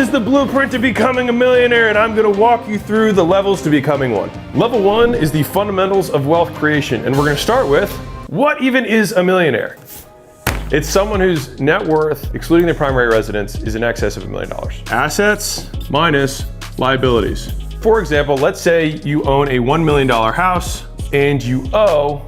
is the blueprint to becoming a millionaire, and I'm gonna walk you through the levels to becoming one. Level 1 is the fundamentals of wealth creation, and we're gonna start with, what even is a millionaire? It's someone whose net worth, excluding their primary residence, is in excess of $1 million. Assets minus liabilities. For example, let's say you own a $1 million house and you owe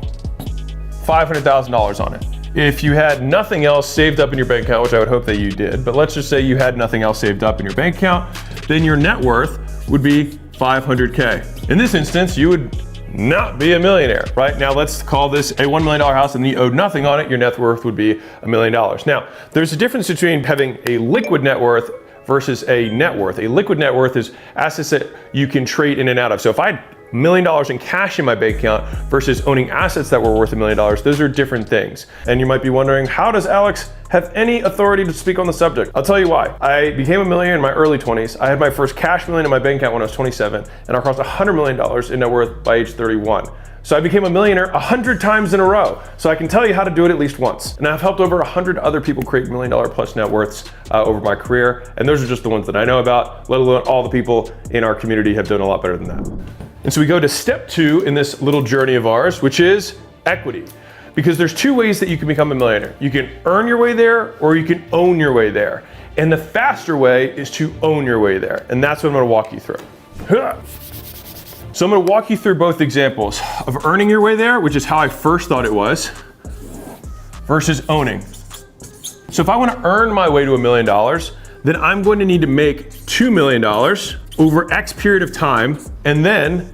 $500,000 on it. If you had nothing else saved up in your bank account, which I would hope that you did, but let's just say you had nothing else saved up in your bank account, then your net worth would be $500K. In this instance, you would not be a millionaire, right? Now let's call this a $1 million house and you owed nothing on it, your net worth would be $1 million. Now, there's a difference between having a liquid net worth versus a net worth. A liquid net worth is assets that you can trade in and out of. So if I had $1 million in cash in my bank account versus owning assets that were worth $1 million, those are different things. And you might be wondering, how does Alex have any authority to speak on the subject? I'll tell you why. I became a millionaire in my early 20s. I had my first cash million in my bank account when I was 27, and I crossed $100 million in net worth by age 31. So I became a millionaire 100 times in a row. So I can tell you how to do it at least once. And I've helped over 100 other people create $1 million plus net worths over my career. And those are just the ones that I know about, let alone all the people in our community have done a lot better than that. And so we go to step 2 in this little journey of ours, which is equity. Because there's 2 ways that you can become a millionaire. You can earn your way there, or you can own your way there. And the faster way is to own your way there. And that's what I'm gonna walk you through. So I'm gonna walk you through both examples of earning your way there, which is how I first thought it was, versus owning. So if I wanna earn my way to $1 million, then I'm going to need to make $2 million over X period of time, and then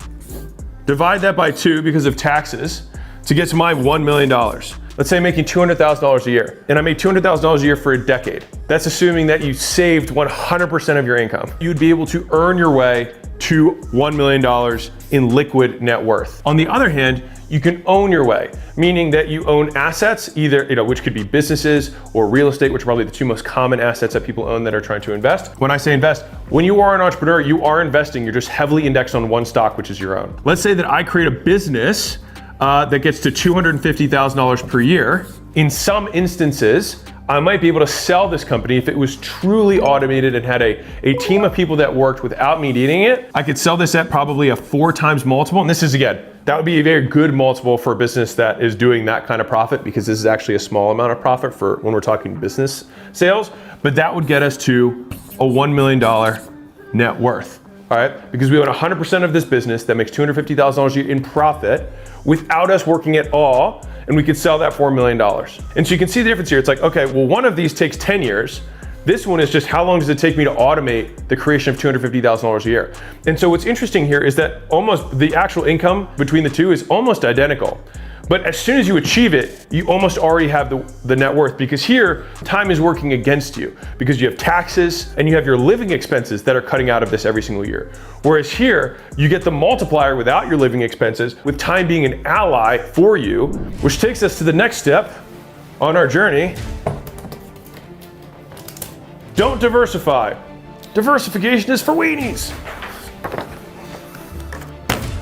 divide that by 2 because of taxes to get to my $1 million. Let's say I'm making $200,000 a year, and I made $200,000 a year for a decade. That's assuming that you saved 100% of your income. You'd be able to earn your way to $1 million in liquid net worth. On the other hand, you can own your way, meaning that you own assets, either, which could be businesses or real estate, which are probably the 2 most common assets that people own that are trying to invest. When I say invest, when you are an entrepreneur, you are investing, you're just heavily indexed on one stock, which is your own. Let's say that I create a business that gets to $250,000 per year. In some instances, I might be able to sell this company if it was truly automated and had a team of people that worked without me needing it. I could sell this at probably a 4 times multiple. And this is, again, that would be a very good multiple for a business that is doing that kind of profit, because this is actually a small amount of profit for when we're talking business sales. But that would get us to a $1 million net worth. All right, because we own 100% of this business that makes $250,000 a year in profit without us working at all, and we could sell that for $1 million. And so you can see the difference here. It's like, okay, well, one of these takes 10 years. This one is just how long does it take me to automate the creation of $250,000 a year? And so what's interesting here is that almost the actual income between the two is almost identical. But as soon as you achieve it, you almost already have the net worth, because here, time is working against you because you have taxes and you have your living expenses that are cutting out of this every single year. Whereas here, you get the multiplier without your living expenses, with time being an ally for you, which takes us to the next step on our journey. Don't diversify. Diversification is for weenies.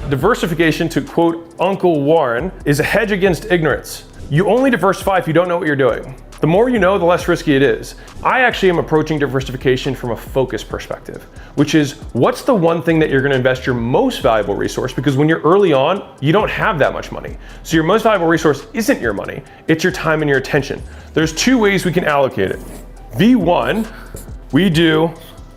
Diversification, to quote Uncle Warren, is a hedge against ignorance. You only diversify if you don't know what you're doing. The more you know, the less risky it is. I actually am approaching diversification from a focus perspective, which is, what's the one thing that you're gonna invest your most valuable resource? Because when you're early on, you don't have that much money. So your most valuable resource isn't your money, it's your time and your attention. There's 2 ways we can allocate it. V1, we do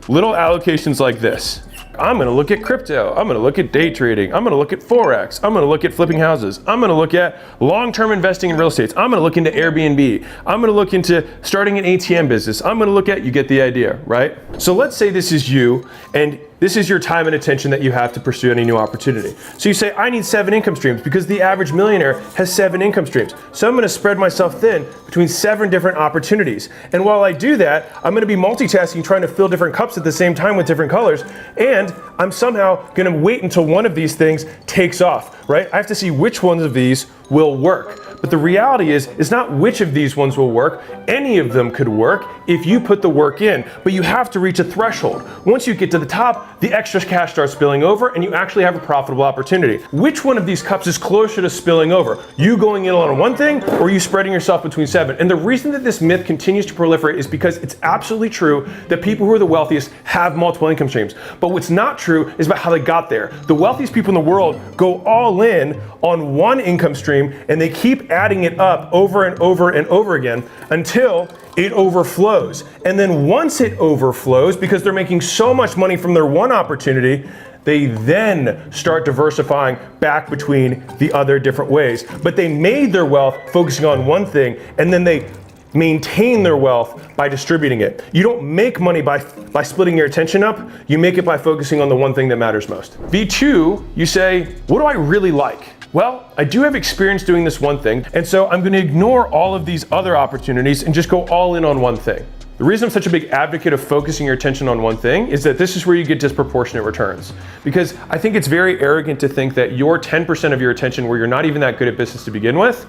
little allocations like this. I'm gonna look at crypto, I'm gonna look at day trading, I'm gonna look at Forex, I'm gonna look at flipping houses, I'm gonna look at long-term investing in real estate, I'm gonna look into Airbnb, I'm gonna look into starting an ATM business, I'm gonna look at, you get the idea, right? So let's say this is you, and this is your time and attention that you have to pursue any new opportunity. So you say, I need 7 income streams, because the average millionaire has 7 income streams. So I'm gonna spread myself thin between 7 different opportunities. And while I do that, I'm gonna be multitasking, trying to fill different cups at the same time with different colors. And I'm somehow gonna wait until one of these things takes off, right? I have to see which ones of these will work. But the reality is, it's not which of these ones will work. Any of them could work if you put the work in, but you have to reach a threshold. Once you get to the top, the extra cash starts spilling over and you actually have a profitable opportunity. Which one of these cups is closer to spilling over? You going in on one thing or you spreading yourself between 7? And the reason that this myth continues to proliferate is because it's absolutely true that people who are the wealthiest have multiple income streams. But what's not true is about how they got there. The wealthiest people in the world go all in on one income stream and they keep adding it up over and over and over again until it overflows. And then once it overflows, because they're making so much money from their one opportunity, they then start diversifying back between the other different ways. But they made their wealth focusing on one thing, and then they maintain their wealth by distributing it. You don't make money by splitting your attention up, you make it by focusing on the one thing that matters most. V2, you say, what do I really like? Well, I do have experience doing this one thing, and so I'm gonna ignore all of these other opportunities and just go all in on one thing. The reason I'm such a big advocate of focusing your attention on one thing is that this is where you get disproportionate returns. Because I think it's very arrogant to think that your 10% of your attention, where you're not even that good at business to begin with,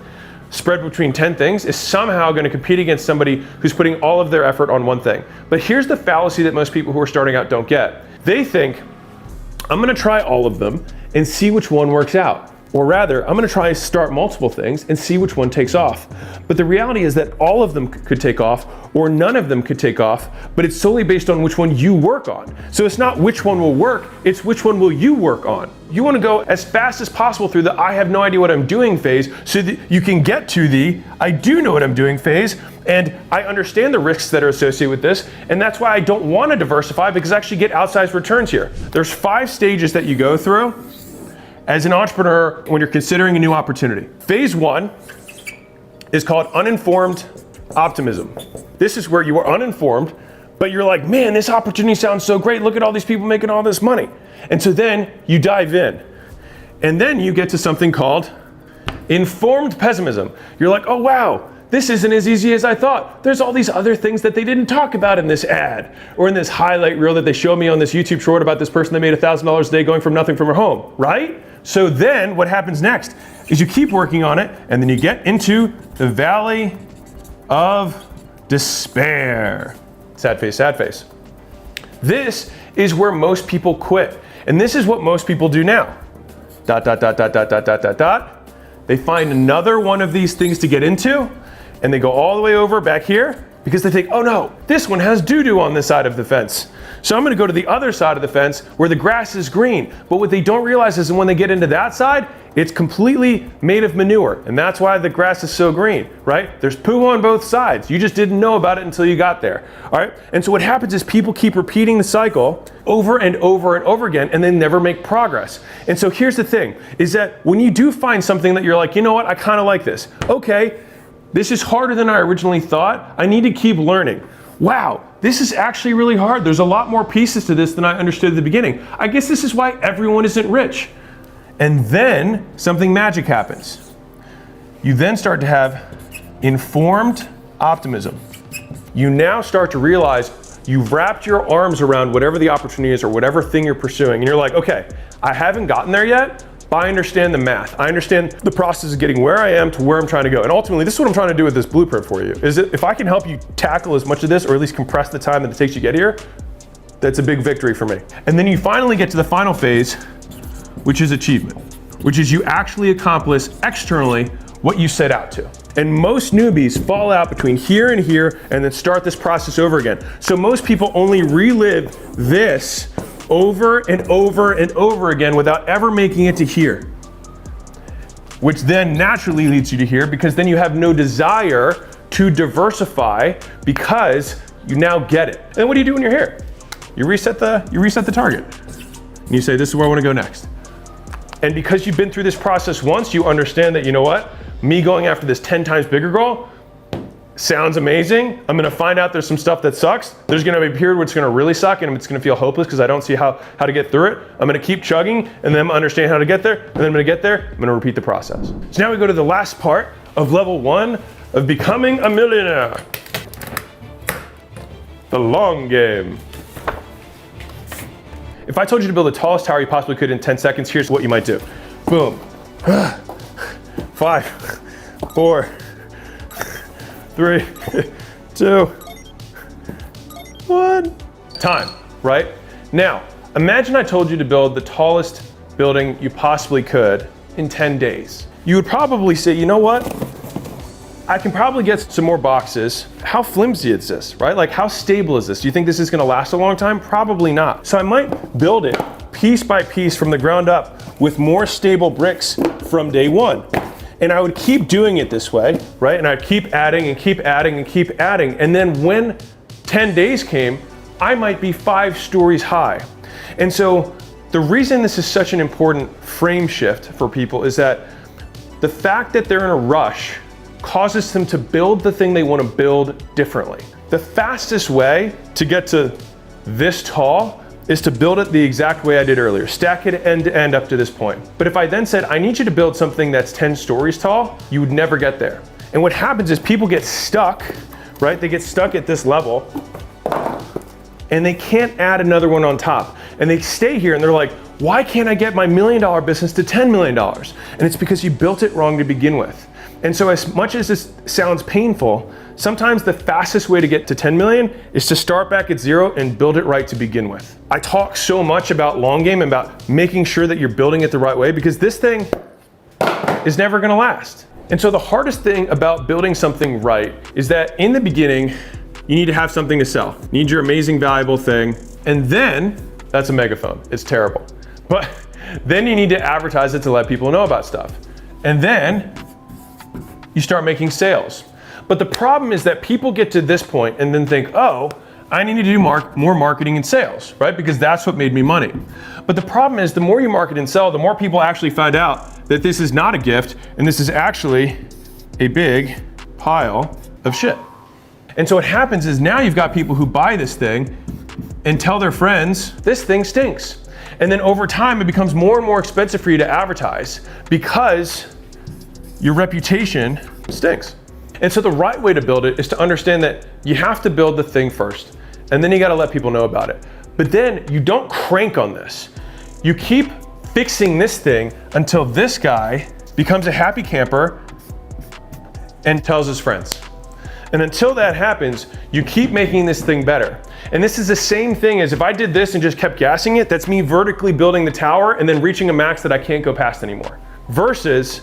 spread between 10 things, is somehow going to compete against somebody who's putting all of their effort on one thing. But here's the fallacy that most people who are starting out don't get. They think, I'm going to try all of them and see which one works out. Or rather, I'm going to try and start multiple things and see which one takes off. But the reality is that all of them could take off, or none of them could take off, but it's solely based on which one you work on. So it's not which one will work, it's which one will you work on. You want to go as fast as possible through the I have no idea what I'm doing phase so that you can get to the I do know what I'm doing phase, and I understand the risks that are associated with this, and that's why I don't want to diversify, because I actually get outsized returns here. There's 5 stages that you go through as an entrepreneur when you're considering a new opportunity. Phase 1 is called uninformed optimism. This is where you are uninformed, but you're like, man, this opportunity sounds so great. Look at all these people making all this money. And so then you dive in. And then you get to something called informed pessimism. You're like, oh wow, this isn't as easy as I thought. There's all these other things that they didn't talk about in this ad or in this highlight reel that they show me on this YouTube short about this person that made $1,000 a day going from nothing from her home, right? So then what happens next is you keep working on it, and then you get into the valley of despair. Sad face, sad face. This is where most people quit. And this is what most people do now. ... They find another one of these things to get into, and they go all the way over back here because they think, oh no, this one has doo-doo on this side of the fence. So I'm gonna go to the other side of the fence where the grass is green. But what they don't realize is that when they get into that side, it's completely made of manure. And that's why the grass is so green, right? There's poo on both sides. You just didn't know about it until you got there, all right? And so what happens is people keep repeating the cycle over and over and over again, and they never make progress. And so here's the thing, is that when you do find something that you're like, you know what, I kind of like this. Okay, this is harder than I originally thought. I need to keep learning. Wow, this is actually really hard. There's a lot more pieces to this than I understood at the beginning. I guess this is why everyone isn't rich. And then something magic happens. You then start to have informed optimism. You now start to realize you've wrapped your arms around whatever the opportunity is or whatever thing you're pursuing. And you're like, okay, I haven't gotten there yet, but I understand the math. I understand the process of getting where I am to where I'm trying to go. And ultimately, this is what I'm trying to do with this blueprint for you, is that if I can help you tackle as much of this, or at least compress the time that it takes you to get here, that's a big victory for me. And then you finally get to the final phase, which is achievement, which is you actually accomplish externally what you set out to. And most newbies fall out between here and here and then start this process over again. So most people only relive this over and over and over again without ever making it to here, which then naturally leads you to here, because then you have no desire to diversify because you now get it. And what do you do when you're here? You reset the target. And you say, this is where I want to go next. And because you've been through this process once, you understand that, you know what? Me going after this 10 times bigger goal sounds amazing. I'm gonna find out there's some stuff that sucks. There's gonna be a period where it's gonna really suck and it's gonna feel hopeless because I don't see how to get through it. I'm gonna keep chugging and then understand how to get there. And then I'm gonna get there, I'm gonna repeat the process. So now we go to the last part of level 1 of becoming a millionaire. The long game. If I told you to build the tallest tower you possibly could in 10 seconds, here's what you might do. Boom. 5, 4, 3, 2, 1. Time, right? Now, imagine I told you to build the tallest building you possibly could in 10 days. You would probably say, you know what? I can probably get some more boxes. How flimsy is this, right? Like, how stable is this? Do you think this is gonna last a long time? Probably not. So I might build it piece by piece from the ground up with more stable bricks from day one. And I would keep doing it this way, right? And I'd keep adding and keep adding and keep adding. And then when 10 days came, I might be 5 stories high. And so the reason this is such an important frame shift for people is that the fact that they're in a rush causes them to build the thing they want to build differently. The fastest way to get to this tall is to build it the exact way I did earlier, stack it end to end up to this point. But if I then said, I need you to build something that's 10 stories tall, you would never get there. And what happens is people get stuck, right? They get stuck at this level and they can't add another one on top. And they stay here and they're like, why can't I get my $1 million business to $10 million? And it's because you built it wrong to begin with. And so as much as this sounds painful, sometimes the fastest way to get to 10 million is to start back at 0 and build it right to begin with. I talk so much about long game and about making sure that you're building it the right way because this thing is never gonna last. And so the hardest thing about building something right is that in the beginning, you need to have something to sell. You need your amazing, valuable thing. And then, that's a megaphone, it's terrible. But then you need to advertise it to let people know about stuff. And then you start making sales. But the problem is that people get to this point and then think, oh, I need to do more marketing and sales, right? Because that's what made me money. But the problem is the more you market and sell, the more people actually find out that this is not a gift and this is actually a big pile of shit. And so what happens is now you've got people who buy this thing and tell their friends, this thing stinks. And then over time, it becomes more and more expensive for you to advertise because your reputation stinks. And so the right way to build it is to understand that you have to build the thing first, and then you gotta let people know about it. But then you don't crank on this. You keep fixing this thing until this guy becomes a happy camper and tells his friends. And until that happens, you keep making this thing better. And this is the same thing as if I did this and just kept gassing it, that's me vertically building the tower and then reaching a max that I can't go past anymore. Versus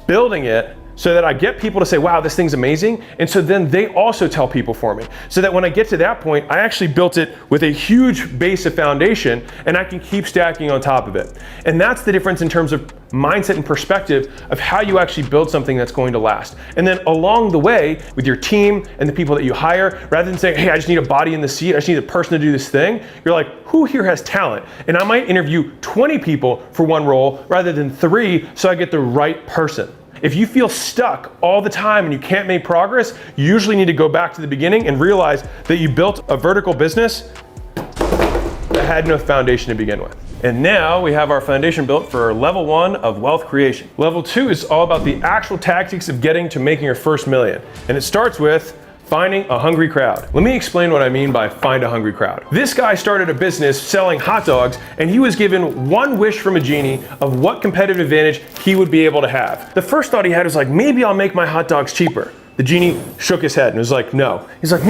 building it so that I get people to say, wow, this thing's amazing. And so then they also tell people for me. So that when I get to that point, I actually built it with a huge base of foundation and I can keep stacking on top of it. And that's the difference in terms of mindset and perspective of how you actually build something that's going to last. And then along the way with your team and the people that you hire, rather than saying, hey, I just need a body in the seat, I just need a person to do this thing, you're like, who here has talent? And I might interview 20 people for one role rather than 3 so I get the right person. If you feel stuck all the time and you can't make progress, you usually need to go back to the beginning and realize that you built a vertical business that had no foundation to begin with. And now we have our foundation built for level 1 of wealth creation. Level 2 is all about the actual tactics of getting to making your first million. And it starts with finding a hungry crowd. Let me explain what I mean by find a hungry crowd. This guy started a business selling hot dogs and he was given one wish from a genie of what competitive advantage he would be able to have. The first thought he had was like, maybe I'll make my hot dogs cheaper. The genie shook his head and was like, no. He's like,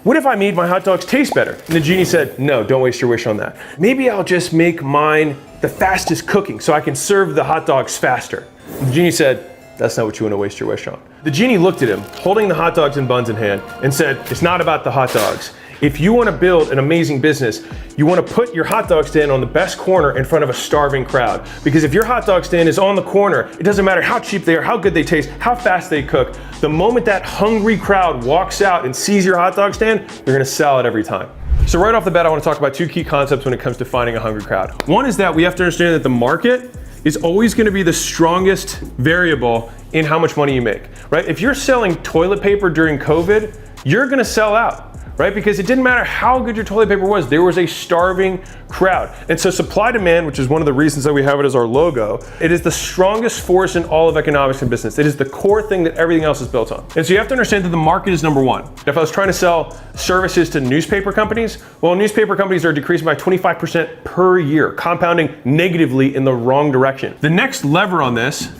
what if I made my hot dogs taste better? And the genie said, no, don't waste your wish on that. Maybe I'll just make mine the fastest cooking so I can serve the hot dogs faster. And the genie said, that's not what you want to waste your wish on. The genie looked at him, holding the hot dogs and buns in hand, and said, it's not about the hot dogs. If you want to build an amazing business, you want to put your hot dog stand on the best corner in front of a starving crowd. Because if your hot dog stand is on the corner, it doesn't matter how cheap they are, how good they taste, how fast they cook. The moment that hungry crowd walks out and sees your hot dog stand, you're going to sell it every time. So right off the bat, I want to talk about 2 key concepts when it comes to finding a hungry crowd. One is that we have to understand that the market is always going to be the strongest variable in how much money you make, right? If you're selling toilet paper during COVID, you're going to sell out, right? Because it didn't matter how good your toilet paper was, there was a starving crowd. And so supply demand, which is one of the reasons that we have it as our logo, it is the strongest force in all of economics and business. It is the core thing that everything else is built on. And so you have to understand that the market is number 1. If I was trying to sell services to newspaper companies, well, newspaper companies are decreasing by 25% per year, compounding negatively in the wrong direction. The next lever on this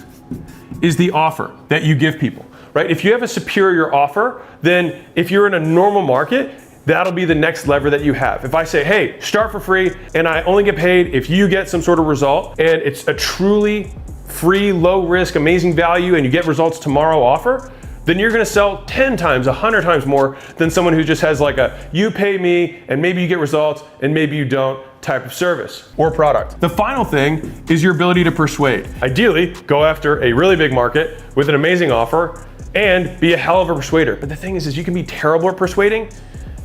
is the offer that you give people, right? If you have a superior offer, then if you're in a normal market, that'll be the next lever that you have. If I say, hey, start for free, and I only get paid if you get some sort of result, and it's a truly free, low risk, amazing value, and you get results tomorrow offer, then you're gonna sell 10 times, 100 times more than someone who just has like a, you pay me, and maybe you get results, and maybe you don't type of service or product. The final thing is your ability to persuade. Ideally, go after a really big market with an amazing offer and be a hell of a persuader. But the thing is you can be terrible at persuading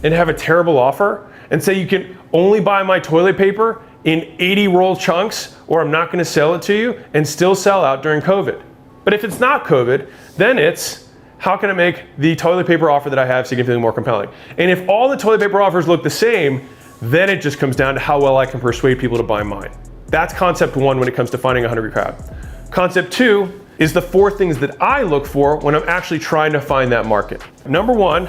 and have a terrible offer and say you can only buy my toilet paper in 80 roll chunks or I'm not gonna sell it to you, and still sell out during COVID. But if it's not COVID, then it's how can I make the toilet paper offer that I have significantly more compelling? And if all the toilet paper offers look the same, then it just comes down to how well I can persuade people to buy mine. That's concept one when it comes to finding a hungry crowd. Concept two is the 4 things that I look for when I'm actually trying to find that market. Number 1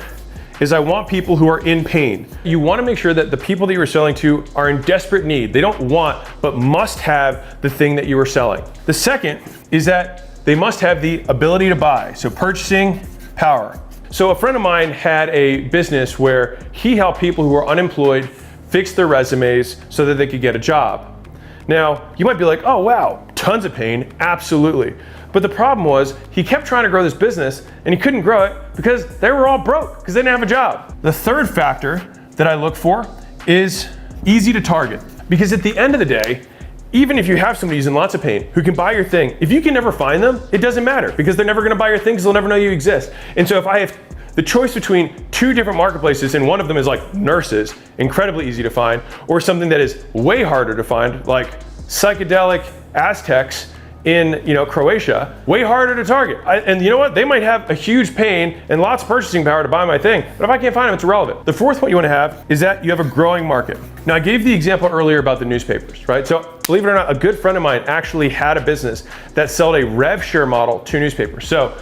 is I want people who are in pain. You want to make sure that the people that you're selling to are in desperate need. They don't want, but must have the thing that you are selling. The second is that they must have the ability to buy. So purchasing power. So a friend of mine had a business where he helped people who were unemployed fix their resumes so that they could get a job. Now, you might be like, oh wow, tons of pain, absolutely. But the problem was he kept trying to grow this business and he couldn't grow it because they were all broke because they didn't have a job. The third factor that I look for is easy to target. Because at the end of the day, even if you have somebody who's in lots of pain who can buy your thing, if you can never find them, it doesn't matter because they're never gonna buy your thing because they'll never know you exist. And so if I have the choice between 2 different marketplaces and one of them is like nurses, incredibly easy to find, or something that is way harder to find, like psychedelic Aztecs in Croatia, way harder to target. And you know what? They might have a huge pain and lots of purchasing power to buy my thing, but if I can't find them, it's irrelevant. The fourth one you want to have is that you have a growing market. Now I gave the example earlier about the newspapers, right? So believe it or not, a good friend of mine actually had a business that sold a rev share model to newspapers. So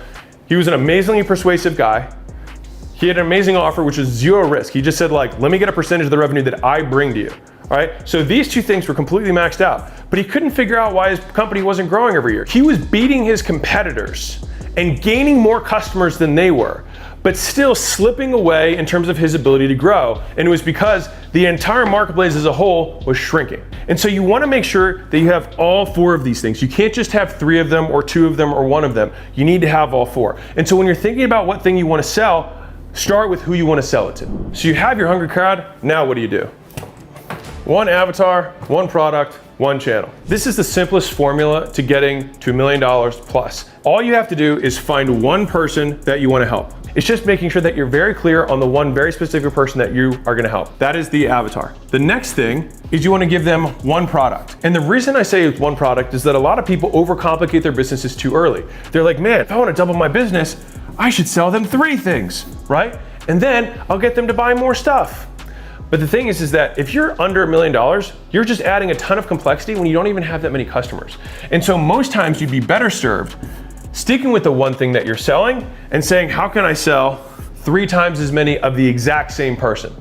he was an amazingly persuasive guy. He had an amazing offer, which was 0 risk. He just said like, let me get a percentage of the revenue that I bring to you. All right, so these 2 things were completely maxed out, but he couldn't figure out why his company wasn't growing every year. He was beating his competitors and gaining more customers than they were, but still slipping away in terms of his ability to grow. And it was because the entire marketplace as a whole was shrinking. And so you want to make sure that you have all 4 of these things. You can't just have 3 of them or 2 of them or 1 of them. You need to have all 4. And so when you're thinking about what thing you want to sell, start with who you want to sell it to. So you have your hungry crowd, now what do? 1 avatar, 1 product, 1 channel. This is the simplest formula to getting to $1 million plus. All you have to do is find 1 person that you want to help. It's just making sure that you're very clear on the 1 very specific person that you are going to help. That is the avatar. The next thing is you want to give them 1 product. And the reason I say it's 1 product is that a lot of people overcomplicate their businesses too early. They're like, man, if I want to double my business, I should sell them 3 things, right? And then I'll get them to buy more stuff. But the thing is that if you're under $1 million, you're just adding a ton of complexity when you don't even have that many customers. And so most times you'd be better served sticking with the 1 thing that you're selling and saying, how can I sell 3 times as many of the exact same person?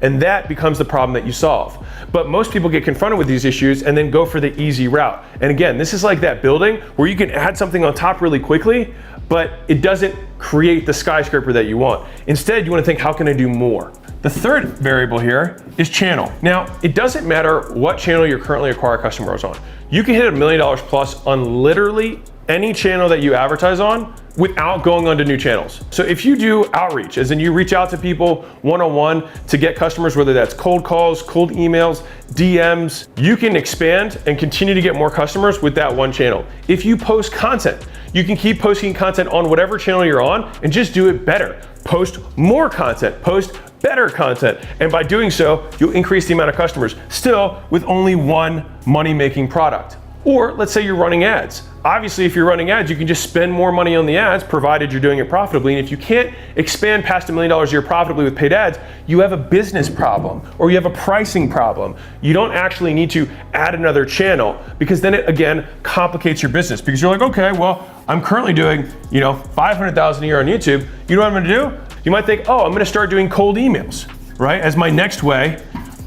And that becomes the problem that you solve. But most people get confronted with these issues and then go for the easy route. And again, this is like that building where you can add something on top really quickly, but it doesn't create the skyscraper that you want. Instead, you want to think, how can I do more? The third variable here is channel. Now, it doesn't matter what channel you're currently acquiring customers on. You can hit $1 million plus on literally any channel that you advertise on without going onto new channels. So if you do outreach, as in you reach out to people one-on-one to get customers, whether that's cold calls, cold emails, DMs, you can expand and continue to get more customers with that 1 channel. If you post content, you can keep posting content on whatever channel you're on and just do it better. Post more content, post better content. And by doing so, you'll increase the amount of customers, still with only 1 money-making product. Or let's say you're running ads. Obviously, if you're running ads, you can just spend more money on the ads, provided you're doing it profitably. And if you can't expand past $1 million a year profitably with paid ads, you have a business problem or you have a pricing problem. You don't actually need to add another channel because then it again complicates your business because you're like, okay, well, I'm currently doing, $500,000 a year on YouTube. You know what I'm gonna do? You might think, oh, I'm gonna start doing cold emails, right? As my next way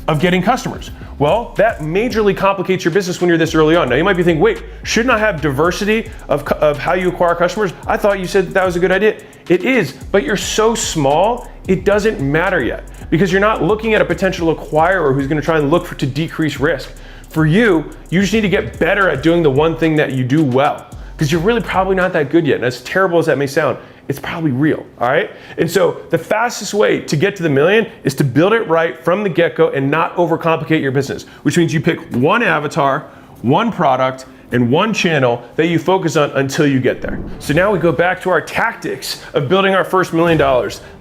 of getting customers. Well, that majorly complicates your business when you're this early on. Now you might be thinking, wait, shouldn't I have diversity of how you acquire customers? I thought you said that was a good idea. It is, but you're so small, it doesn't matter yet because you're not looking at a potential acquirer who's gonna try and look to decrease risk. For you just need to get better at doing the one thing that you do well because you're really probably not that good yet. And as terrible as that may sound, it's probably real, all right? And so the fastest way to get to the million is to build it right from the get-go and not overcomplicate your business, which means you pick one avatar, one product, and one channel that you focus on until you get there. So now we go back to our tactics of building our first $1 million.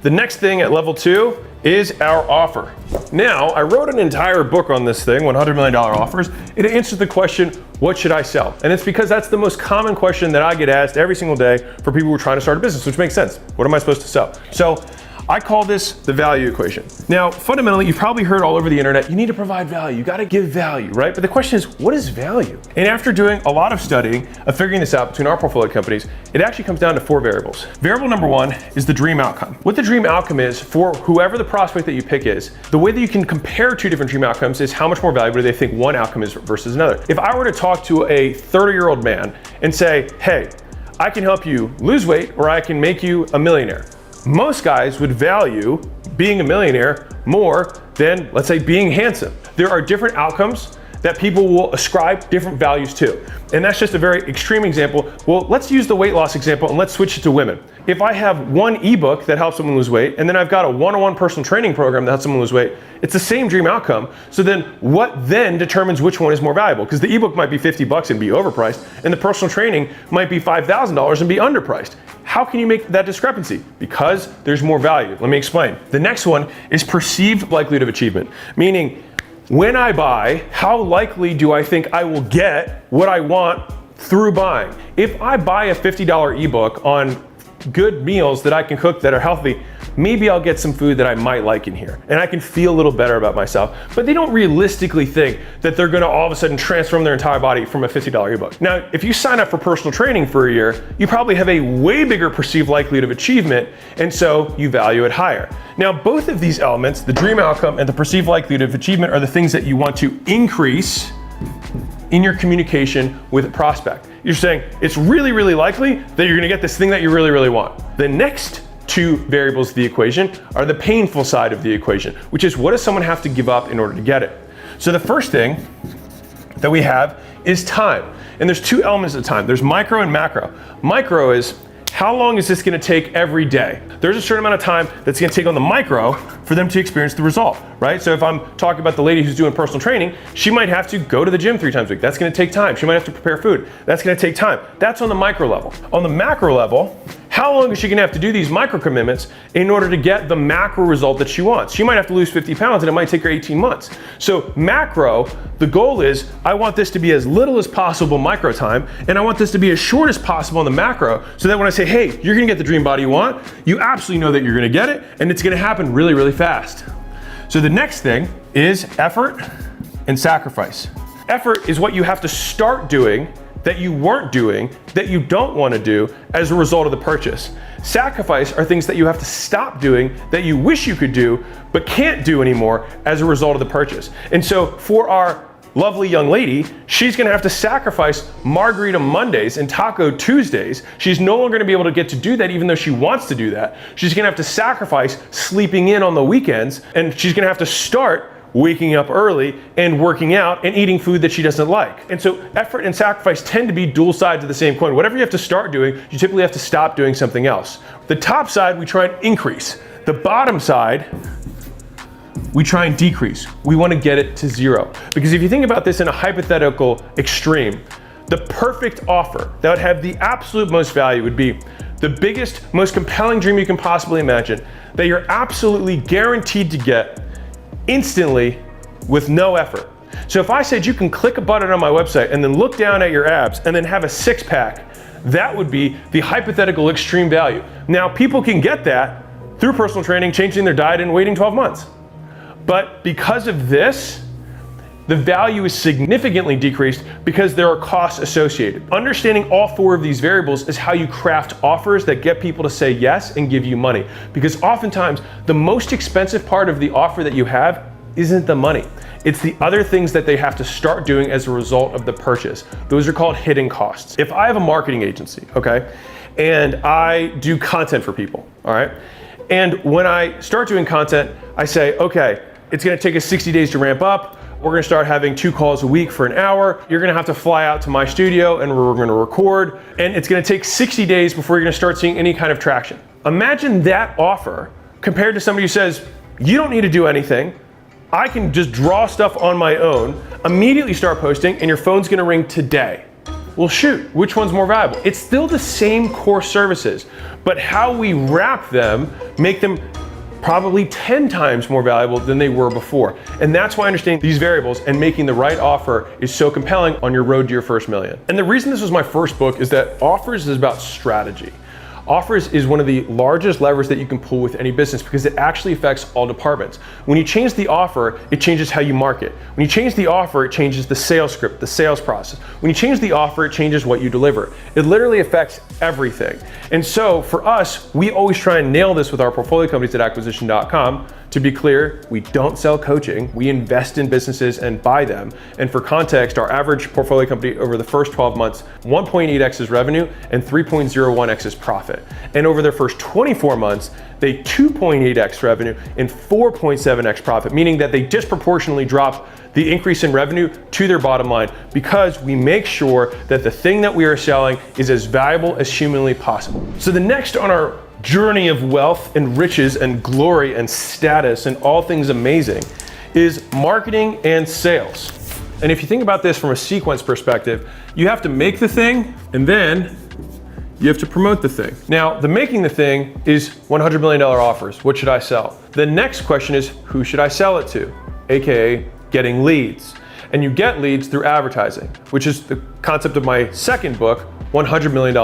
The next thing at level 2 is our offer. Now, I wrote an entire book on this thing, $100 million offers. It answers the question, what should I sell? And it's because that's the most common question that I get asked every single day for people who are trying to start a business, which makes sense. What am I supposed to sell? So I call this the value equation. Now, fundamentally, you've probably heard all over the internet, you need to provide value, you gotta give value, right? But the question is, what is value? And after doing a lot of studying of figuring this out between our portfolio companies, it actually comes down to 4 variables. Variable number 1 is the dream outcome. What the dream outcome is for whoever the prospect that you pick is, the way that you can compare 2 different dream outcomes is how much more valuable they think one outcome is versus another. If I were to talk to a 30-year-old man and say, hey, I can help you lose weight or I can make you a millionaire. Most guys would value being a millionaire more than, let's say, being handsome. There are different outcomes that people will ascribe different values to. And that's just a very extreme example. Well, let's use the weight loss example and let's switch it to women. If I have one ebook that helps someone lose weight, and then I've got a one-on-one personal training program that helps someone lose weight, it's the same dream outcome. So then what then determines which one is more valuable? Because the ebook might be $50 and be overpriced, and the personal training might be $5,000 and be underpriced. How can you make that discrepancy? Because there's more value. Let me explain. The next one is perceived likelihood of achievement, meaning when I buy, how likely do I think I will get what I want through buying? If I buy a $50 ebook on good meals that I can cook that are healthy, maybe I'll get some food that I might like in here and I can feel a little better about myself. But they don't realistically think that they're gonna all of a sudden transform their entire body from a $50 ebook. Now, if you sign up for personal training for a year, you probably have a way bigger perceived likelihood of achievement, and so you value it higher. Now, both of these elements, the dream outcome and the perceived likelihood of achievement, are the things that you want to increase in your communication with a prospect. You're saying it's really, really likely that you're gonna get this thing that you really, really want. The next 2 variables of the equation are the painful side of the equation, which is what does someone have to give up in order to get it? So the first thing that we have is time. And there's 2 elements of time. There's micro and macro. Micro is how long is this gonna take every day? There's a certain amount of time that's gonna take on the micro for them to experience the result, right? So if I'm talking about the lady who's doing personal training, she might have to go to the gym 3 times a week. That's gonna take time. She might have to prepare food. That's gonna take time. That's on the micro level. On the macro level, how long is she gonna have to do these micro commitments in order to get the macro result that she wants? She might have to lose 50 pounds and it might take her 18 months. So macro, the goal is I want this to be as little as possible micro time, and I want this to be as short as possible in the macro, so that when I say, hey, you're gonna get the dream body you want, you absolutely know that you're gonna get it, and it's gonna happen really, really fast. So the next thing is effort and sacrifice. Effort is what you have to start doing that you weren't doing, that you don't want to do as a result of the purchase. Sacrifice are things that you have to stop doing that you wish you could do, but can't do anymore as a result of the purchase. And so for our lovely young lady, she's gonna have to sacrifice Margarita Mondays and Taco Tuesdays. She's no longer gonna be able to get to do that even though she wants to do that. She's gonna have to sacrifice sleeping in on the weekends, and she's gonna have to start waking up early and working out and eating food that she doesn't like. And so effort and sacrifice tend to be dual sides of the same coin. Whatever you have to start doing, you typically have to stop doing something else. The top side, we try and increase. The bottom side, we try and decrease. We want to get it to 0. Because if you think about this in a hypothetical extreme, the perfect offer that would have the absolute most value would be the biggest, most compelling dream you can possibly imagine that you're absolutely guaranteed to get instantly with no effort. So if I said you can click a button on my website and then look down at your abs and then have a 6-pack, that would be the hypothetical extreme value. Now, people can get that through personal training, changing their diet, and waiting 12 months. But because of this, the value is significantly decreased because there are costs associated. Understanding all 4 of these variables is how you craft offers that get people to say yes and give you money. Because oftentimes, the most expensive part of the offer that you have isn't the money. It's the other things that they have to start doing as a result of the purchase. Those are called hidden costs. If I have a marketing agency, okay, and I do content for people, all right, and when I start doing content, I say, okay, it's gonna take us 60 days to ramp up. We're gonna start having 2 calls a week for an hour. You're gonna have to fly out to my studio and we're gonna record. And it's gonna take 60 days before you're gonna start seeing any kind of traction. Imagine that offer compared to somebody who says, you don't need to do anything. I can just draw stuff on my own, immediately start posting, and your phone's gonna ring today. Well, shoot, which one's more valuable? It's still the same core services, but how we wrap them make them probably 10 times more valuable than they were before. And that's why understanding these variables and making the right offer is so compelling on your road to your first million. And the reason this was my first book is that Offers is about strategy. Offers is one of the largest levers that you can pull with any business because it actually affects all departments. When you change the offer, it changes how you market. When you change the offer, it changes the sales script, the sales process. When you change the offer, it changes what you deliver. It literally affects everything. And so for us, we always try and nail this with our portfolio companies at acquisition.com. To be clear, we don't sell coaching. We invest in businesses and buy them. And for context, our average portfolio company over the first 12 months, 1.8x is revenue and 3.01x is profit. And over their first 24 months, they 2.8x revenue and 4.7x profit, meaning that they disproportionately drop the increase in revenue to their bottom line because we make sure that the thing that we are selling is as valuable as humanly possible. So the next on our journey of wealth and riches and glory and status and all things amazing is marketing and sales. And if you think about this from a sequence perspective, you have to make the thing and then you have to promote the thing. Now, the making the thing is $100 million offers. What should I sell? The next question is, who should I sell it to? AKA getting leads. And you get leads through advertising, which is the concept of my second book, $100 million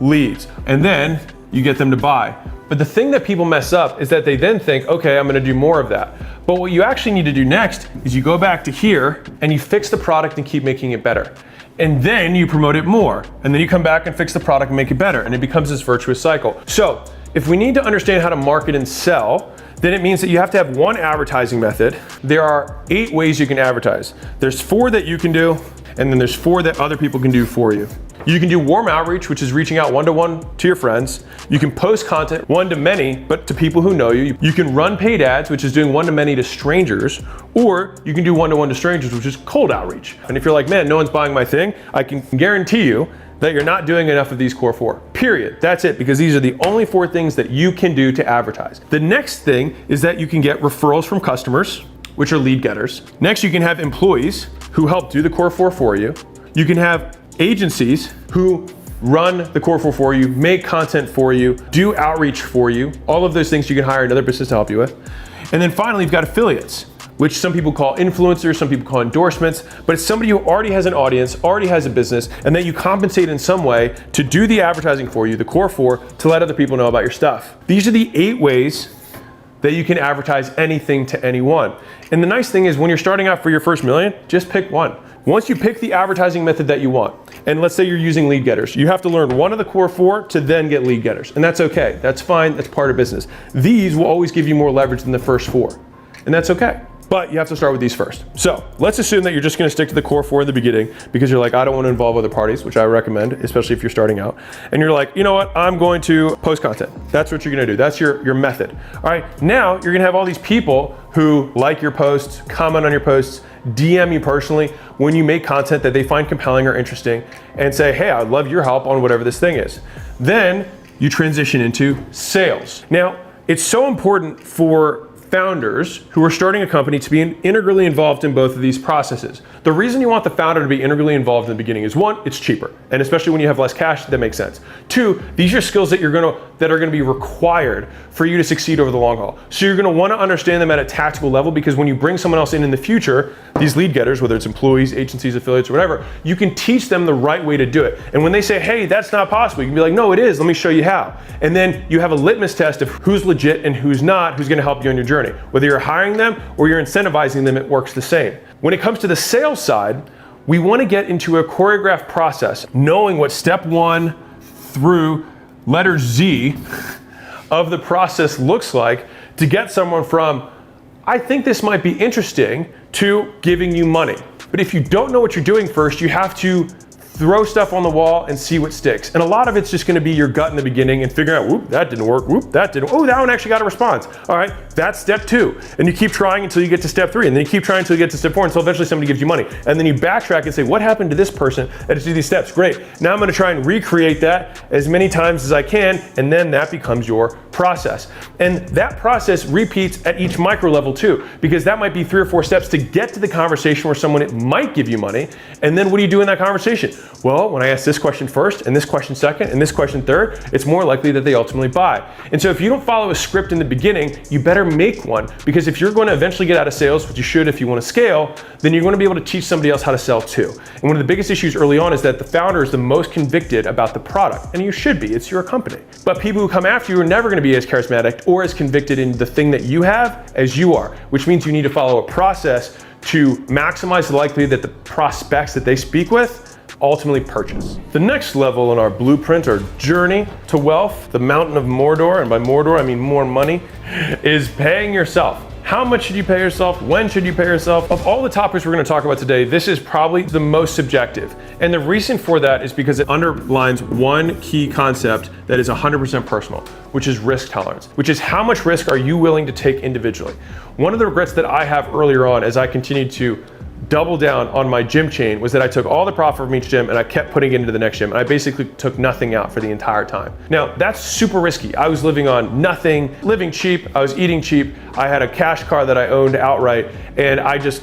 leads. And then you get them to buy. But the thing that people mess up is that they then think, okay, I'm gonna do more of that. But what you actually need to do next is you go back to here and you fix the product and keep making it better. And then you promote it more. And then you come back and fix the product and make it better. And it becomes this virtuous cycle. So if we need to understand how to market and sell, then it means that you have to have one advertising method. There are 8 ways you can advertise. There's 4 that you can do, and then there's 4 that other people can do for you. You can do warm outreach, which is reaching out one-to-one to your friends. You can post content one-to-many, but to people who know you. You can run paid ads, which is doing one-to-many to strangers, or you can do one-to-one to strangers, which is cold outreach. And if you're like, man, no one's buying my thing, I can guarantee you that you're not doing enough of these core 4. Period. That's it, because these are the only 4 things that you can do to advertise. The next thing is that you can get referrals from customers, which are lead getters. Next, you can have employees who help do the core 4 for you. You can have agencies who run the core 4 for you, make content for you, do outreach for you. All of those things you can hire another business to help you with. And then finally, you've got affiliates, which some people call influencers, some people call endorsements, but it's somebody who already has an audience, already has a business, and that you compensate in some way to do the advertising for you, the core 4, to let other people know about your stuff. These are the 8 ways that you can advertise anything to anyone. And the nice thing is when you're starting out for your first million, just pick one. Once you pick the advertising method that you want, and let's say you're using lead getters, you have to learn one of the core 4 to then get lead getters. And that's okay, that's fine, that's part of business. These will always give you more leverage than the first 4, and that's okay. But you have to start with these first. So let's assume that you're just gonna stick to the core 4 in the beginning because you're like, I don't wanna involve other parties, which I recommend, especially if you're starting out. And you're like, you know what, I'm going to post content. That's what you're gonna do, that's your method. All right, now you're gonna have all these people who like your posts, comment on your posts, DM you personally when you make content that they find compelling or interesting and say, hey, I'd love your help on whatever this thing is. Then you transition into sales. Now, it's so important for founders who are starting a company to be integrally involved in both of these processes. The reason you want the founder to be integrally involved in the beginning is 1, it's cheaper, and especially when you have less cash, that makes sense. 2, these are skills that are going to be required for you to succeed over the long haul. So you're going to want to understand them at a tactical level because when you bring someone else in the future, these lead getters, whether it's employees, agencies, affiliates, or whatever, you can teach them the right way to do it. And when they say, hey, that's not possible, you can be like, no, it is. Let me show you how. And then you have a litmus test of who's legit and who's not, who's going to help you on your journey. Whether you're hiring them or you're incentivizing them, it works the same. When it comes to the sales side, we want to get into a choreographed process, knowing what step 1 through letter Z of the process looks like to get someone from I think this might be interesting to giving you money. But if you don't know what you're doing first, you have to throw stuff on the wall and see what sticks. And a lot of it's just gonna be your gut in the beginning and figuring out, whoop, that didn't work, whoop, that didn't, oh, that one actually got a response. All right, that's step 2. And you keep trying until you get to step 3, and then you keep trying until you get to step 4, until eventually somebody gives you money. And then you backtrack and say, what happened to this person that did these steps? Great, now I'm gonna try and recreate that as many times as I can, and then that becomes your process. And that process repeats at each micro level too, because that might be 3 or 4 steps to get to the conversation where someone might give you money. And then what do you do in that conversation? Well, when I ask this question first, and this question second, and this question third, it's more likely that they ultimately buy. And so if you don't follow a script in the beginning, you better make one, because if you're going to eventually get out of sales, which you should if you want to scale, then you're going to be able to teach somebody else how to sell too. And one of the biggest issues early on is that the founder is the most convicted about the product, and you should be, it's your company. But people who come after you are never going to be as charismatic or as convicted in the thing that you have as you are, which means you need to follow a process to maximize the likelihood that the prospects that they speak with ultimately purchase. The next level in our blueprint or journey to wealth, the mountain of Mordor, and by Mordor I mean more money, is paying yourself. How much should you pay yourself? When should you pay yourself? Of all the topics we're going to talk about today, this is probably the most subjective. And the reason for that is because it underlines one key concept that is 100% personal, which is risk tolerance, which is how much risk are you willing to take individually. One of the regrets that I have earlier on as I continued to double down on my gym chain was that I took all the profit from each gym and I kept putting it into the next gym, and I basically took nothing out for the entire time. Now, that's super risky. I was living on nothing, living cheap, I was eating cheap, I had a cash car that I owned outright, and I just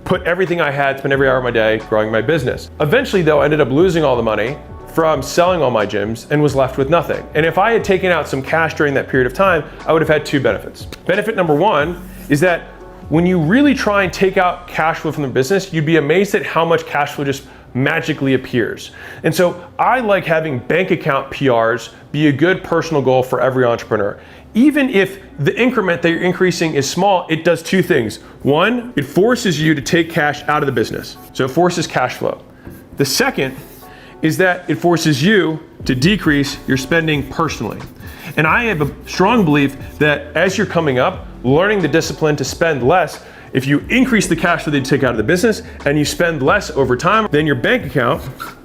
put everything I had, spent every hour of my day growing my business. Eventually though, I ended up losing all the money from selling all my gyms and was left with nothing. And if I had taken out some cash during that period of time, I would have had 2 benefits. Benefit number 1 is that when you really try and take out cash flow from the business, you'd be amazed at how much cash flow just magically appears. And so I like having bank account PRs be a good personal goal for every entrepreneur. Even if the increment that you're increasing is small, it does 2 things. 1, it forces you to take cash out of the business. So it forces cash flow. The second is that it forces you to decrease your spending personally. And I have a strong belief that as you're coming up, learning the discipline to spend less, if you increase the cash flow that you take out of the business and you spend less over time, then your bank account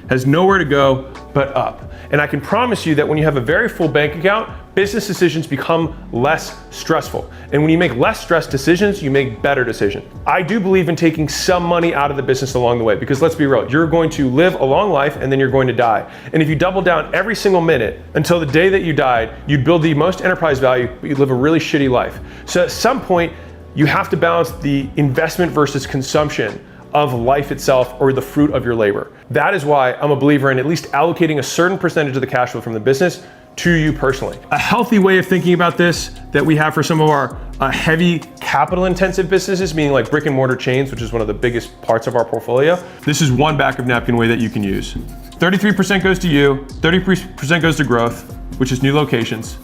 has nowhere to go but up. And I can promise you that when you have a very full bank account, business decisions become less stressful. And when you make less stressed decisions, you make better decisions. I do believe in taking some money out of the business along the way, because let's be real, you're going to live a long life and then you're going to die. And if you double down every single minute until the day that you died, you'd build the most enterprise value, but you'd live a really shitty life. So at some point, you have to balance the investment versus consumption of life itself, or the fruit of your labor. That is why I'm a believer in at least allocating a certain percentage of the cash flow from the business to you personally. A healthy way of thinking about this that we have for some of our heavy capital intensive businesses, meaning like brick and mortar chains, which is one of the biggest parts of our portfolio. This is one back of napkin way that you can use. 33% goes to you, 30% goes to growth, which is new locations.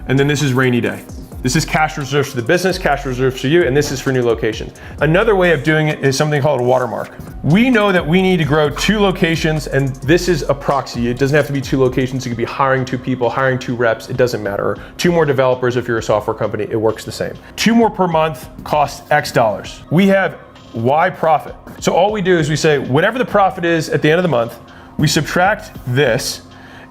And then this is rainy day. This is cash reserves for the business, cash reserves for you, and this is for new locations. Another way of doing it is something called a watermark. We know that we need to grow 2 locations, and this is a proxy. It doesn't have to be 2 locations. It could be hiring 2 people, hiring 2 reps, it doesn't matter. Or 2 more developers if you're a software company, it works the same. 2 more per month costs X dollars. We have Y profit. So all we do is we say, whatever the profit is at the end of the month, we subtract this,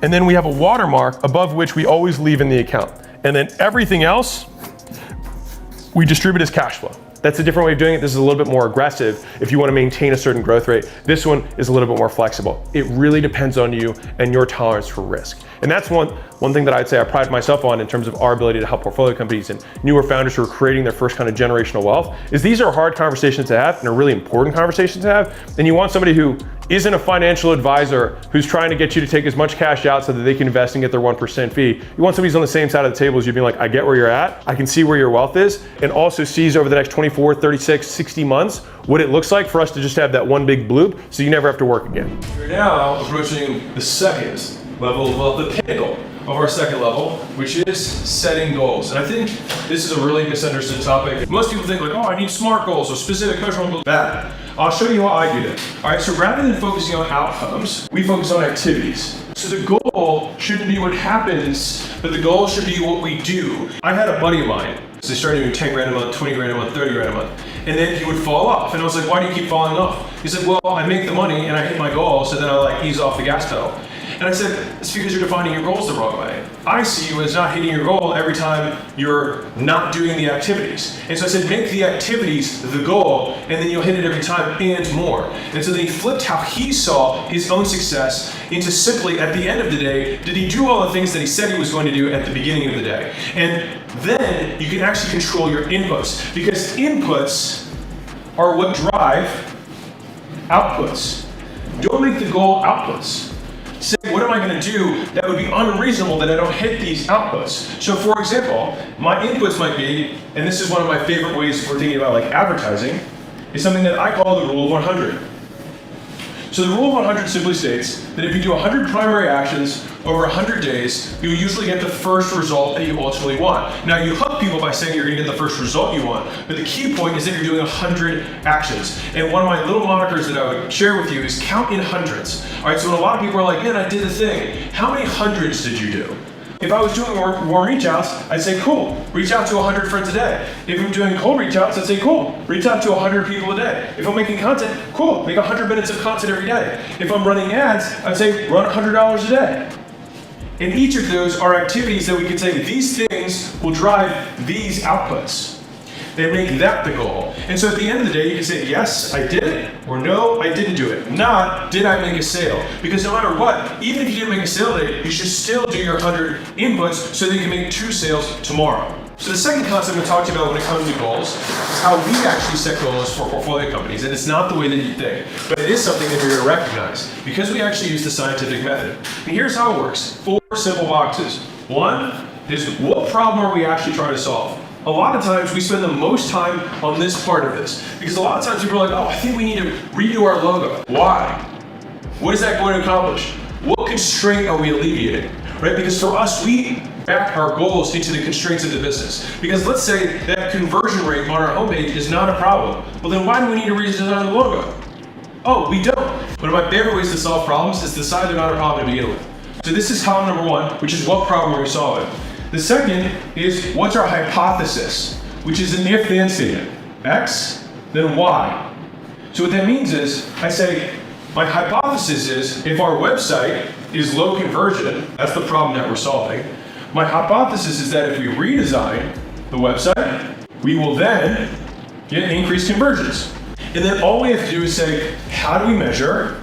and then we have a watermark above which we always leave in the account. And then everything else, we distribute as cash flow. That's a different way of doing it. This is a little bit more aggressive if you want to maintain a certain growth rate. This one is a little bit more flexible. It really depends on you and your tolerance for risk. And that's one thing that I'd say I pride myself on in terms of our ability to help portfolio companies and newer founders who are creating their first kind of generational wealth, is these are hard conversations to have and are really important conversations to have. And you want somebody who isn't a financial advisor who's trying to get you to take as much cash out so that they can invest and get their 1% fee. You want somebody who's on the same side of the table as you, being like, I get where you're at, I can see where your wealth is, and also sees over the next 24, 36, 60 months what it looks like for us to just have that one big bloop so you never have to work again. We're now approaching the second level of wealth, the pinnacle of our second level, which is setting goals. And I think this is a really misunderstood topic. Most people think like, oh, I need SMART goals or specific measurable goals. Bad. I'll show you how I do that. All right, so rather than focusing on outcomes, we focus on activities. So the goal shouldn't be what happens, but the goal should be what we do. I had a buddy of mine So they started doing 10 grand a month, 20 grand a month, 30 grand a month. And then he would fall off. And I was like, why do you keep falling off? He said, well, I make the money and I hit my goal, so then I like ease off the gas pedal. And I said, it's because you're defining your goals the wrong way. I see you as not hitting your goal every time you're not doing the activities. And so I said, make the activities the goal, and then you'll hit it every time and more. And so then he flipped how he saw his own success into simply, at the end of the day, did he do all the things that he said he was going to do at the beginning of the day? And then you can actually control your inputs, because inputs are what drive outputs. Don't make the goal outputs. Say, what am I going to do that would be unreasonable that I don't hit these outputs? So for example, my inputs might be, and this is one of my favorite ways for thinking about like advertising, is something that I call the rule of 100. So the rule of 100 simply states that if you do 100 primary actions over 100 days, you usually get the first result that you ultimately want. Now you hook people by saying you're going to get the first result you want, but the key point is that you're doing 100 actions. And one of my little monikers that I would share with you is count in hundreds. All right, so when a lot of people are like, man, I did the thing, how many hundreds did you do? If I was doing warm reach outs, I'd say, cool, reach out to 100 friends a day. If I'm doing cold reach outs, I'd say, cool, reach out to 100 people a day. If I'm making content, cool, make 100 minutes of content every day. If I'm running ads, I'd say, run $100 a day. And each of those are activities that we can say, these things will drive these outputs. They make that the goal. And so at the end of the day, you can say, yes, I did it, or no, I didn't do it. Not, did I make a sale? Because no matter what, even if you didn't make a sale today, you should still do your 100 inputs so that you can make 2 sales tomorrow. So the second concept I'm going to talk to you about when it comes to goals is how we actually set goals for portfolio companies. And it's not the way that you think, but it is something that you're going to recognize because we actually use the scientific method. And here's how it works. 4 simple boxes. 1 is, what problem are we actually trying to solve? A lot of times we spend the most time on this part of this because a lot of times people are like, oh, I think we need to redo our logo. Why? What is that going to accomplish? What constraint are we alleviating? Right? Because for us, we back our goals into the constraints of the business. Because let's say that conversion rate on our homepage is not a problem. Well, then why do we need to redesign the logo? Oh, we don't. One of my favorite ways to solve problems is to decide they're not a problem to begin with. So this is column number 1, which is what problem are we solving? The second is, what's our hypothesis, which is an if-then statement. X, then Y. So what that means is, I say, my hypothesis is, if our website is low conversion, that's the problem that we're solving. My hypothesis is that if we redesign the website, we will then get increased conversions. And then all we have to do is say, how do we measure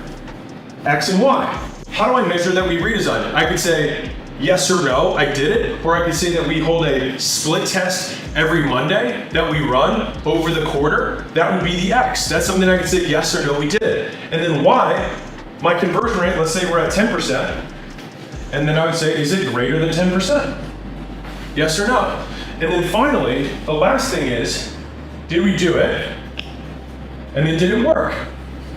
X and Y? How do I measure that we redesigned it? I could say, yes or no, I did it. Or I could say that we hold a split test every Monday that we run over the quarter. That would be the X. That's something I could say yes or no, we did it. And then Y, my conversion rate, let's say we're at 10%. And then I would say, is it greater than 10%? Yes or no? And then finally, the last thing is, did we do it? And then did it work?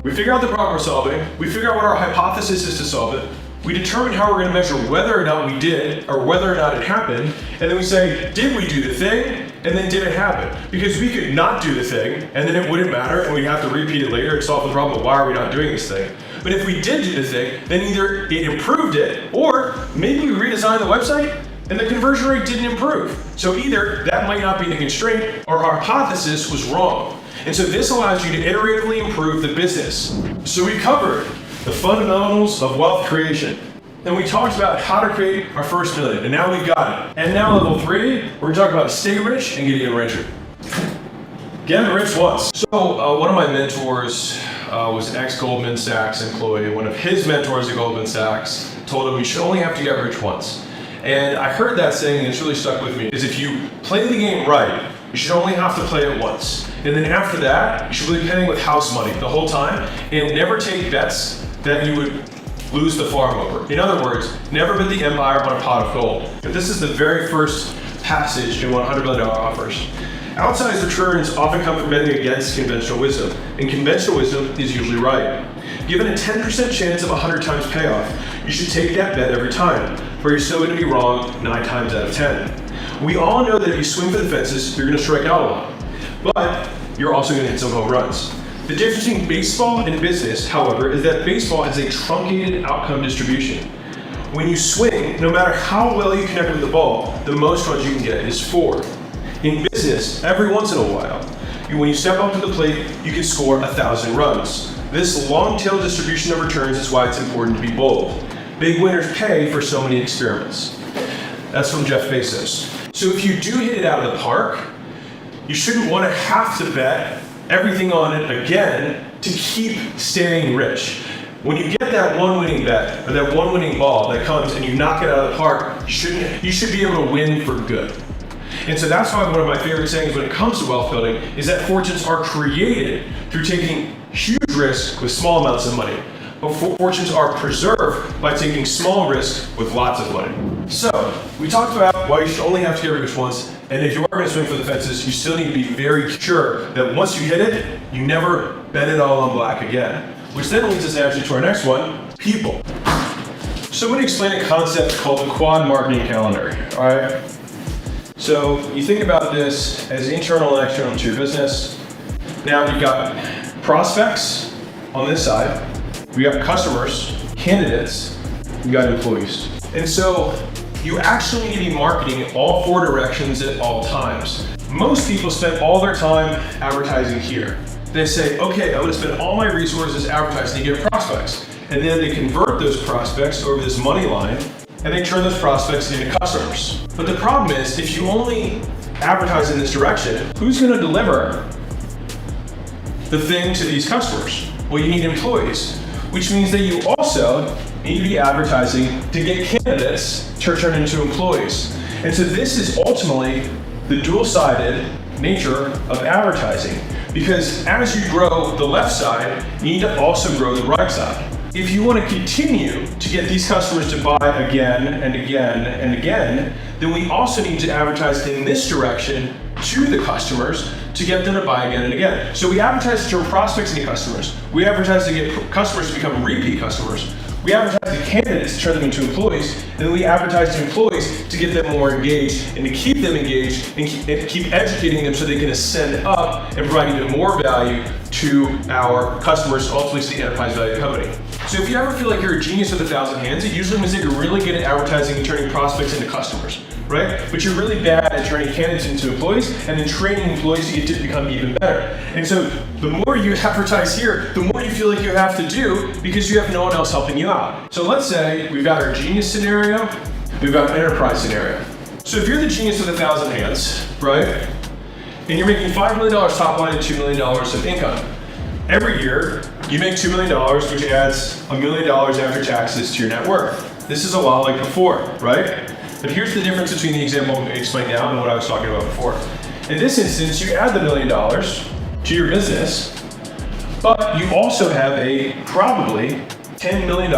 We figure out the problem we're solving. We figure out what our hypothesis is to solve it. We determine how we're going to measure whether or not we did or whether or not it happened. And then we say, did we do the thing? And then did it happen? Because we could not do the thing and then it wouldn't matter and we'd have to repeat it later and solve the problem of why are we not doing this thing. But if we did do the thing, then either it improved it or maybe we redesigned the website and the conversion rate didn't improve. So either that might not be the constraint or our hypothesis was wrong. And so this allows you to iteratively improve the business. So we covered the fundamentals of wealth creation. And we talked about how to create our first million, and now we've got it. And now level 3, we're gonna talk about stay rich and get even richer. Get rich once. So one of my mentors was an ex-Goldman Sachs employee. One of his mentors at Goldman Sachs told him you should only have to get rich once. And I heard that saying and it's really stuck with me, is if you play the game right, you should only have to play it once. And then after that, you should be playing with house money the whole time and never take bets that you would lose the farm over. In other words, never bet the empire on a pot of gold. But this is the very first passage in $100 million offers. Outsized returns often come from betting against conventional wisdom, and conventional wisdom is usually right. Given a 10% chance of 100 times payoff, you should take that bet every time, for you're still going to be wrong 9 times out of 10. We all know that if you swing for the fences, you're going to strike out a lot, but you're also going to hit some home runs. The difference between baseball and business, however, is that baseball has a truncated outcome distribution. When you swing, no matter how well you connect with the ball, the most runs you can get is 4. In business, every once in a while, when you step up to the plate, you can score 1,000 runs. This long tail distribution of returns is why it's important to be bold. Big winners pay for so many experiments. That's from Jeff Bezos. So if you do hit it out of the park, you shouldn't want to have to bet everything on it again to keep staying rich. When you get that one winning bet or that one winning ball that comes and you knock it out of the park, you should be able to win for good. And so that's why one of my favorite sayings when it comes to wealth building is that fortunes are created through taking huge risks with small amounts of money. But fortunes are preserved by taking small risks with lots of money. So, we talked about why you should only have to get rich once, and if you are going to swing for the fences, you still need to be very sure that once you hit it, you never bet it all on black again. Which then leads us actually to our next one, people. So I'm going to explain a concept called the quad marketing calendar, all right? So you think about this as internal and external to your business. Now you've got prospects on this side, we got customers, candidates, we got employees. And so you actually need to be marketing in all four directions at all times. Most people spend all their time advertising here. They say, okay, I'm gonna spend all my resources advertising to get prospects. And then they convert those prospects over this money line and they turn those prospects into customers. But the problem is, if you only advertise in this direction, who's gonna deliver the thing to these customers? Well, you need employees, which means that you also need to be advertising to get candidates to turn into employees. And so this is ultimately the dual-sided nature of advertising, because as you grow the left side, you need to also grow the right side. If you want to continue to get these customers to buy again and again and again, then we also need to advertise in this direction to the customers to get them to buy again and again. So we advertise to turn prospects into customers. We advertise to get customers to become repeat customers. We advertise to candidates to turn them into employees, and then we advertise to employees to get them more engaged and to keep them engaged and keep educating them so they can ascend up and provide even more value to our customers, ultimately to the enterprise value of the company. So if you ever feel like you're a genius with 1,000 hands, it usually means that you're really good at advertising and turning prospects into customers, right? But you're really bad at turning candidates into employees and then training employees to get to become even better. And so the more you advertise here, the more you feel like you have to do because you have no one else helping you out. So let's say we've got our genius scenario, we've got an enterprise scenario. So if you're the genius with 1,000 hands, right? And you're making $5 million top line and $2 million of income. Every year, you make $2 million, which adds $1 million after taxes to your net worth. This is a lot like before, right? But here's the difference between the example I'm going to explain now and what I was talking about before. In this instance, you add the $1 million to your business, but you also have a probably $10 million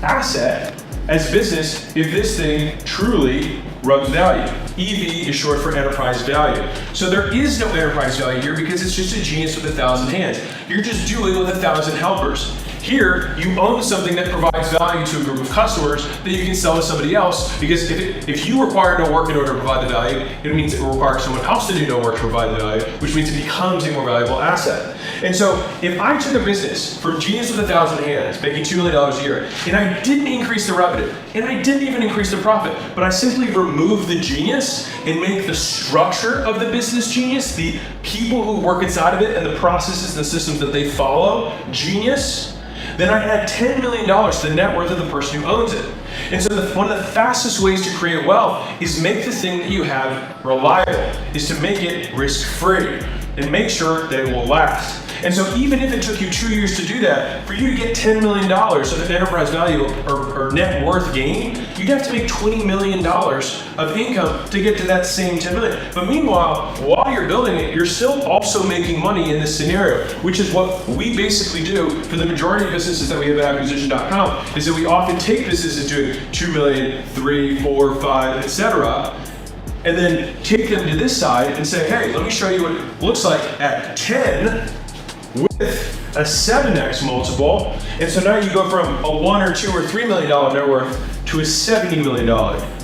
asset as business if this thing truly runs value. EV is short for enterprise value. So there is no enterprise value here because it's just a genius with 1,000 hands. You're just doing with 1,000 helpers. Here, you own something that provides value to a group of customers that you can sell to somebody else, because if you require no work in order to provide the value, it means it requires someone else to do no work to provide the value, which means it becomes a more valuable asset. And so if I took a business from genius with 1,000 hands, making $2 million a year, and I didn't increase the revenue, and I didn't even increase the profit, but I simply removed the genius and make the structure of the business genius, the people who work inside of it and the processes and the systems that they follow, genius, then I add $10 million to the net worth of the person who owns it. And so one of the fastest ways to create wealth is make the thing that you have reliable, is to make it risk-free and make sure that it will last. And so even if it took you 2 years to do that, for you to get $10 million of an enterprise value or net worth gain, you'd have to make $20 million of income to get to that same $10 million. But meanwhile, while you're building it, you're still also making money in this scenario, which is what we basically do for the majority of businesses that we have at acquisition.com, is that we often take businesses doing 2 million, 3, 4, 5, etc., and then take them to this side and say, hey, let me show you what it looks like at 10 with a 7x multiple. And so now you go from a $1 or $2 or $3 million net worth to a $70 million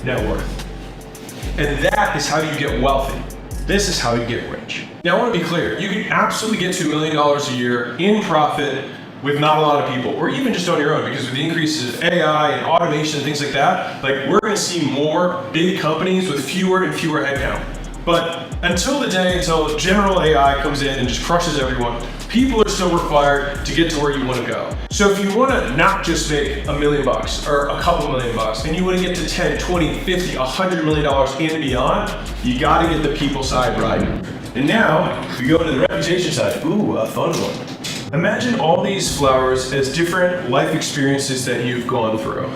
net worth. And that is how you get wealthy. This is how you get rich. Now I want to be clear, you can absolutely get to $1 million a year in profit with not a lot of people, or even just on your own, because with the increases of AI and automation and things like that, like we're going to see more big companies with fewer and fewer headcount. But Until general AI comes in and just crushes everyone, people are still required to get to where you want to go. So if you want to not just make $1 million or a couple $1 million and you want to get to 10, 20, 50, $100 million and beyond, you got to get the people side right. And now we go to the reputation side. Ooh, a fun one. Imagine all these flowers as different life experiences that you've gone through.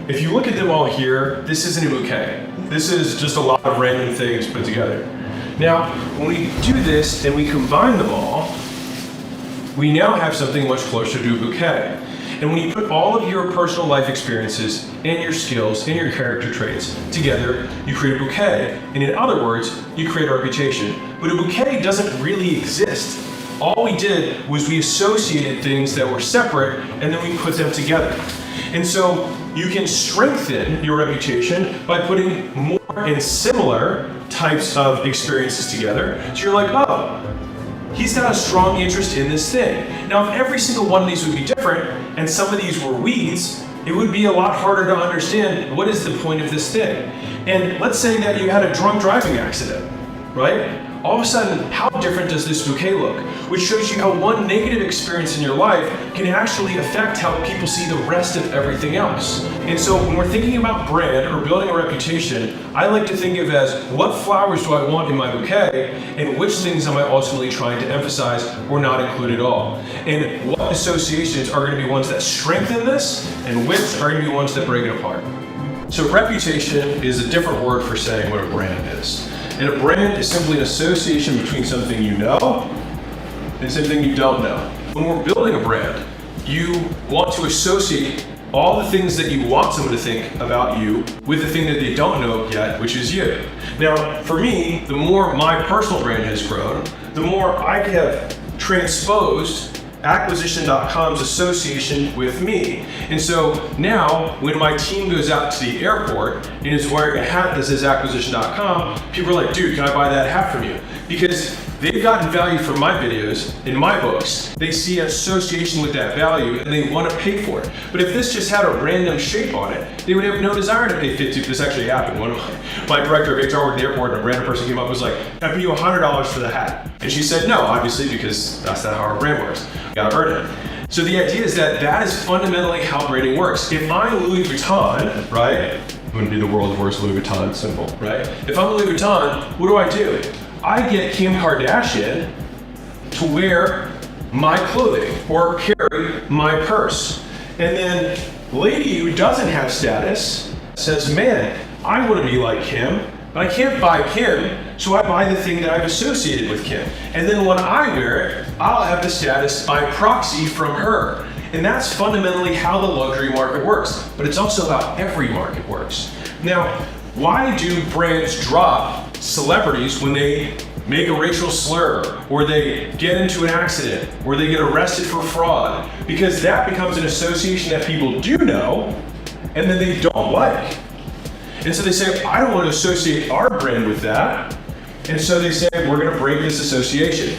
If you look at them all here, this isn't a bouquet. This is just a lot of random things put together. Now, when we do this and we combine them all, we now have something much closer to a bouquet. And when you put all of your personal life experiences and your skills and your character traits together, you create a bouquet. And in other words, you create a reputation. But a bouquet doesn't really exist. All we did was we associated things that were separate and then we put them together. And so you can strengthen your reputation by putting more and similar types of experiences together. So you're like, oh, he's got a strong interest in this thing. Now, if every single one of these would be different and some of these were weeds, it would be a lot harder to understand what is the point of this thing. And let's say that you had a drunk driving accident, right? All of a sudden, how different does this bouquet look? Which shows you how one negative experience in your life can actually affect how people see the rest of everything else. And so when we're thinking about brand or building a reputation, I like to think of as what flowers do I want in my bouquet and which things am I ultimately trying to emphasize or not include at all. And what associations are going to be ones that strengthen this and which are going to be ones that break it apart. So reputation is a different word for saying what a brand is. And a brand is simply an association between something you know and something you don't know. When we're building a brand, you want to associate all the things that you want someone to think about you with the thing that they don't know yet, which is you. Now, for me, the more my personal brand has grown, the more I have transposed Acquisition.com's association with me. And so now when my team goes out to the airport and is wearing a hat that says Acquisition.com, people are like, dude, can I buy that hat from you? Because they've gotten value from my videos in my books. They see an association with that value and they want to pay for it. But if this just had a random shape on it, they would have no desire to pay $50. This actually happened. One of my director of HR worked at the airport and a random person came up and was like, can I pay you $100 for the hat? And she said no, obviously, because that's not how our brand works. You gotta earn it. So the idea is that is fundamentally how branding works. If I'm Louis Vuitton, right? I'm gonna do the world's worst Louis Vuitton symbol, right? If I'm Louis Vuitton, what do? I get Kim Kardashian to wear my clothing or carry my purse. And then lady who doesn't have status says, man, I want to be like Kim, but I can't buy Kim, so I buy the thing that I've associated with Kim. And then when I wear it, I'll have the status by proxy from her. And that's fundamentally how the luxury market works. But it's also how every market works. Now, why do brands drop celebrities when they make a racial slur, or they get into an accident, or they get arrested for fraud? Because that becomes an association that people do know, and then they don't like. And so they say, I don't want to associate our brand with that. And so they say, we're going to break this association.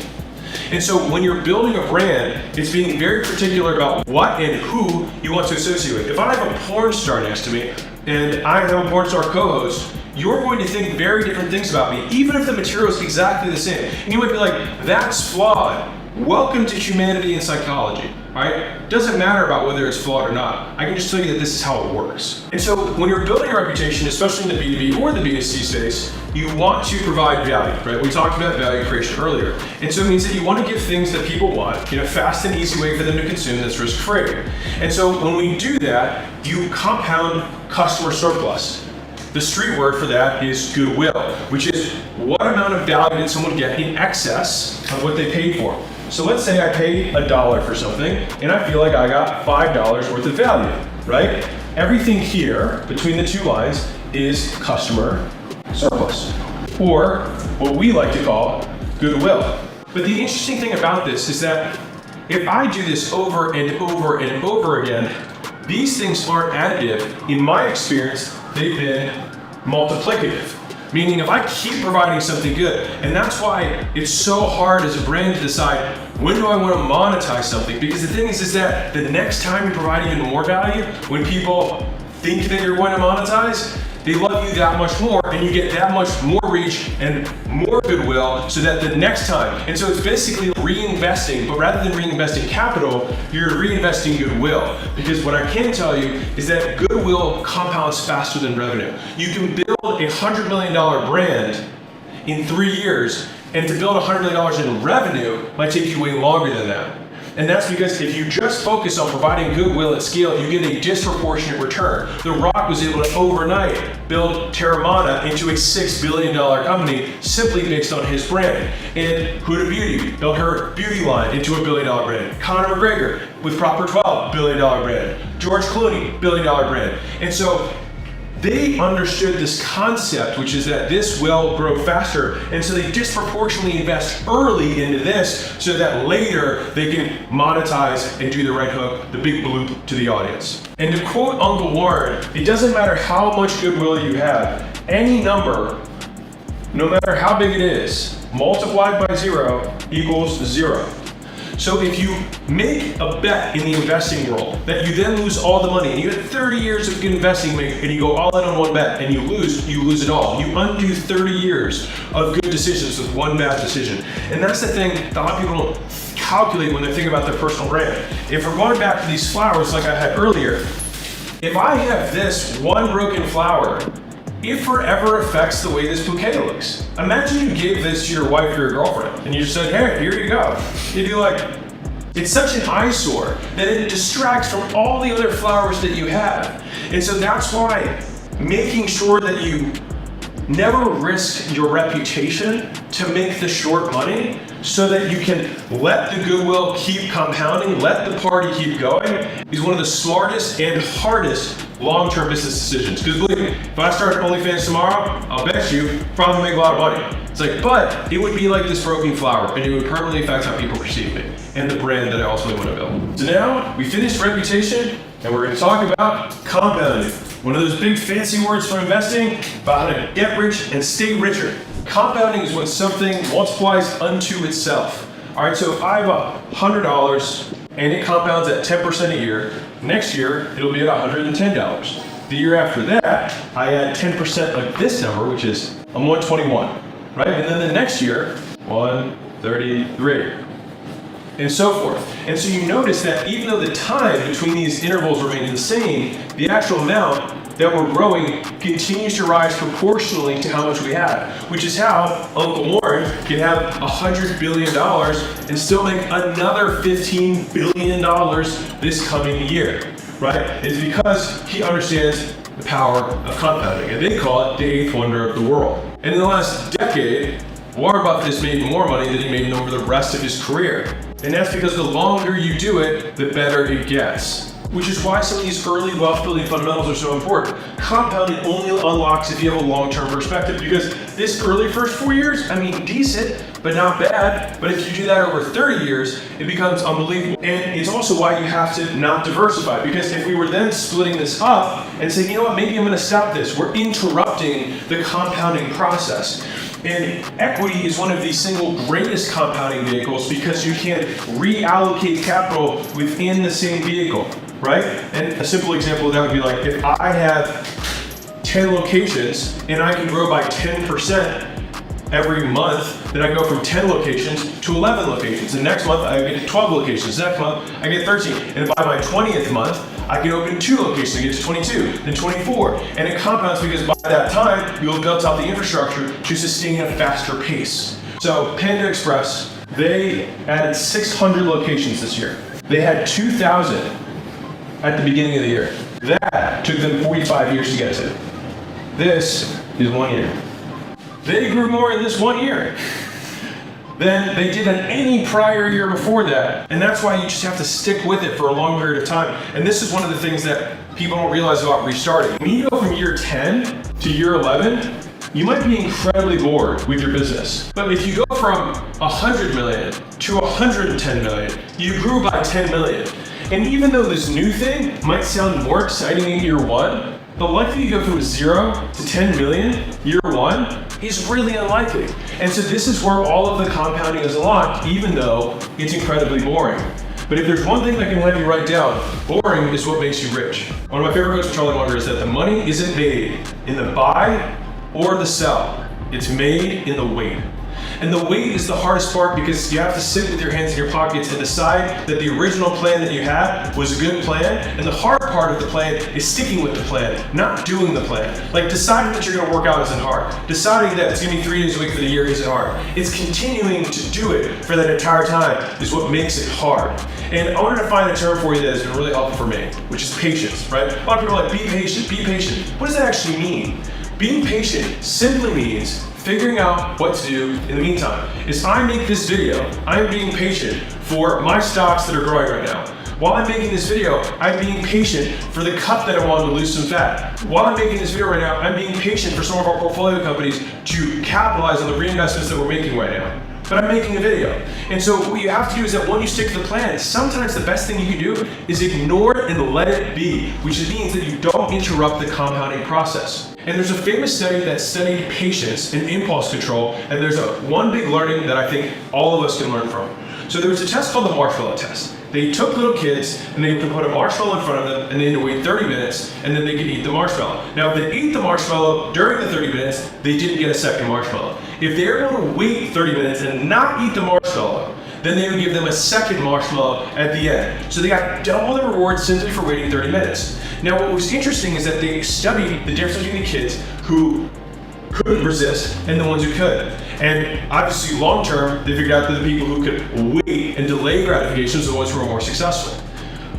And so when you're building a brand, it's being very particular about what and who you want to associate with. If I have a porn star next to me, and I have a porn star co-host, you're going to think very different things about me, even if the material is exactly the same. And you might be like, that's flawed. Welcome to humanity and psychology, right? Doesn't matter about whether it's flawed or not. I can just tell you that this is how it works. And so when you're building a reputation, especially in the B2B or the B2C space, you want to provide value, right? We talked about value creation earlier. And so it means that you want to give things that people want in a fast and easy way for them to consume that's risk-free. And so when we do that, you compound customer surplus. The street word for that is goodwill, which is what amount of value did someone get in excess of what they paid for. So let's say I paid $1 for something and I feel like I got $5 worth of value, right? Everything here between the two lines is customer surplus, or what we like to call goodwill. But the interesting thing about this is that if I do this over and over and over again, these things aren't additive. In my experience, they've been multiplicative. Meaning if I keep providing something good, and that's why it's so hard as a brand to decide, when do I want to monetize something? Because the thing is that the next time you provide even more value, when people think that you're going to monetize, they love you that much more, and you get that much more reach and more goodwill so that the next time, and so it's basically reinvesting, but rather than reinvesting capital, you're reinvesting goodwill. Because what I can tell you is that goodwill compounds faster than revenue. You can build a $100 million brand in 3 years, and to build $100 million in revenue might take you way longer than that. And that's because if you just focus on providing goodwill at scale, you get a disproportionate return. The Rock was able to overnight build Terramana into a $6 billion company simply based on his brand. And Huda Beauty built her beauty line into a $1 billion brand. Conor McGregor with Proper 12, $1 billion brand. George Clooney, $1 billion brand. And so they understood this concept, which is that this will grow faster, and so they disproportionately invest early into this so that later they can monetize and do the right hook, the big bloop to the audience. And to quote Uncle Warren, it doesn't matter how much goodwill you have, any number, no matter how big it is, multiplied by 0 equals 0. So if you make a bet in the investing world that you then lose all the money, and you had 30 years of good investing, and you go all in on one bet and you lose it all. You undo 30 years of good decisions with one bad decision. And that's the thing that a lot of people don't calculate when they think about their personal brand. If we're going back to these flowers like I had earlier, if I have this one broken flower, it forever affects the way this bouquet looks. Imagine you gave this to your wife or your girlfriend and you just said, hey, here you go. You'd be like, it's such an eyesore that it distracts from all the other flowers that you have. And so that's why making sure that you never risk your reputation to make the short money so that you can let the goodwill keep compounding, let the party keep going, is one of the smartest and hardest long-term business decisions. Because believe me, if I start OnlyFans tomorrow, I'll bet you probably make a lot of money. It's like, but it would be like this broken flower, and it would permanently affect how people perceive me and the brand that I ultimately want to build. So now we finished reputation, and we're going to talk about compounding. One of those big fancy words for investing, about how to get rich and stay richer. Compounding is when something multiplies unto itself. All right, so if I have $100 and it compounds at 10% a year, next year it'll be at $110. The year after that, I add 10% of this number, which is I'm 121, right? And then the next year, 133, and so forth. And so you notice that even though the time between these intervals remains the same, the actual amount that we're growing continues to rise proportionally to how much we have, which is how Uncle Warren can have $100 billion and still make another $15 billion this coming year, right? It's because he understands the power of compounding, and they call it the eighth wonder of the world. And in the last decade, Warren Buffett has made more money than he made over the rest of his career. And that's because the longer you do it, the better it gets. Which is why some of these early wealth building fundamentals are so important. Compounding only unlocks if you have a long-term perspective, because this early first 4 years, I mean, decent, but not bad. But if you do that over 30 years, it becomes unbelievable. And it's also why you have to not diversify, because if we were then splitting this up and saying, you know what, maybe I'm gonna stop this, we're interrupting the compounding process. And equity is one of the single greatest compounding vehicles because you can reallocate capital within the same vehicle, right? And a simple example of that would be like, if I have 10 locations and I can grow by 10% every month, then I go from 10 locations to 11 locations. The next month I get 12 locations. Next month I get 13. And by my 20th month, I can open 2 locations and get to 22, then 24. And it compounds because by that time, you'll have built out the infrastructure to sustain a faster pace. So Panda Express, they added 600 locations this year. They had 2,000 at the beginning of the year. That took them 45 years to get to. This is 1 year. They grew more in this 1 year than they did in any prior year before that. And that's why you just have to stick with it for a long period of time. And this is one of the things that people don't realize about restarting. When you go from year 10 to year 11, you might be incredibly bored with your business. But if you go from 100 million to 110 million, you grew by 10 million. And even though this new thing might sound more exciting in year 1, the likelihood you go from 0 to 10 million year 1 is really unlikely. And so this is where all of the compounding is unlocked, even though it's incredibly boring. But if there's one thing that can help you write down, boring is what makes you rich. One of my favorite quotes from Charlie Munger is that the money isn't made in the buy or the sell. It's made in the wait. And the wait is the hardest part because you have to sit with your hands in your pockets and decide that the original plan that you had was a good plan. And the hard part of the plan is sticking with the plan, not doing the plan. Like deciding that you're gonna work out isn't hard. Deciding that it's gonna be 3 days a week for the year isn't hard. It's continuing to do it for that entire time is what makes it hard. And I wanted to find a term for you that has been really helpful for me, which is patience, right? A lot of people are like, be patient, be patient. What does that actually mean? Being patient simply means figuring out what to do in the meantime. As I make this video, I'm being patient for my stocks that are growing right now. While I'm making this video, I'm being patient for the cup that I want to lose some fat. While I'm making this video right now, I'm being patient for some of our portfolio companies to capitalize on the reinvestments that we're making right now. But I'm making a video. And so what you have to do is that when you stick to the plan, sometimes the best thing you can do is ignore it and let it be, which means that you don't interrupt the compounding process. And there's a famous study that studied patience and impulse control, and there's one big learning that I think all of us can learn from. So there was a test called the marshmallow test. They took little kids and they put a marshmallow in front of them and they had to wait 30 minutes and then they could eat the marshmallow. Now if they ate the marshmallow during the 30 minutes, they didn't get a second marshmallow. If they were able to wait 30 minutes and not eat the marshmallow, then they would give them a second marshmallow at the end. So they got double the reward simply for waiting 30 minutes. Now what was interesting is that they studied the difference between the kids who couldn't resist and the ones who could. And obviously long term, they figured out that the people who could wait and delay gratification are the ones who were more successful.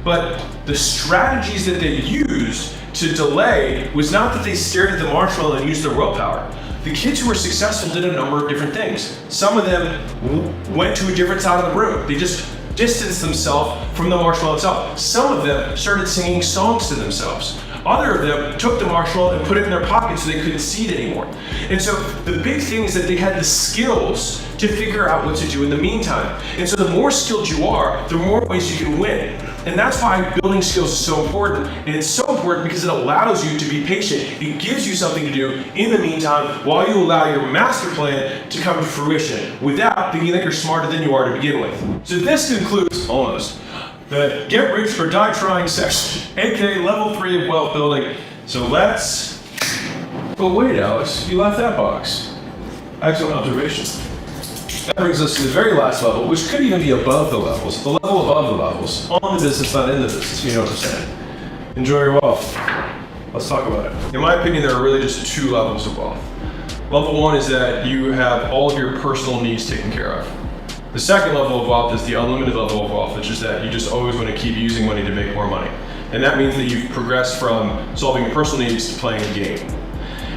But the strategies that they used to delay was not that they stared at the marshmallow and used their willpower. The kids who were successful did a number of different things. Some of them went to a different side of the room. They just distanced themselves from the marshmallow itself. Some of them started singing songs to themselves. Other of them took the marshmallow and put it in their pocket so they couldn't see it anymore. And so the big thing is that they had the skills to figure out what to do in the meantime. And so the more skilled you are, the more ways you can win. And that's why building skills is so important. And it's so important because it allows you to be patient. It gives you something to do in the meantime while you allow your master plan to come to fruition without thinking that you're smarter than you are to begin with. So this concludes almost the Get Rich or Die Trying section, aka level 3 of wealth building. So let's, but wait Alex, you left that box. Excellent observation. That brings us to the very last level, which could even be above the levels, the level above the levels, on the business, not in the business, you know what I'm saying. Enjoy your wealth. Let's talk about it. In my opinion, there are really just 2 levels of wealth. Level 1 is that you have all of your personal needs taken care of. The second level of wealth is the unlimited level of wealth, which is that you just always want to keep using money to make more money. And that means that you've progressed from solving your personal needs to playing a game.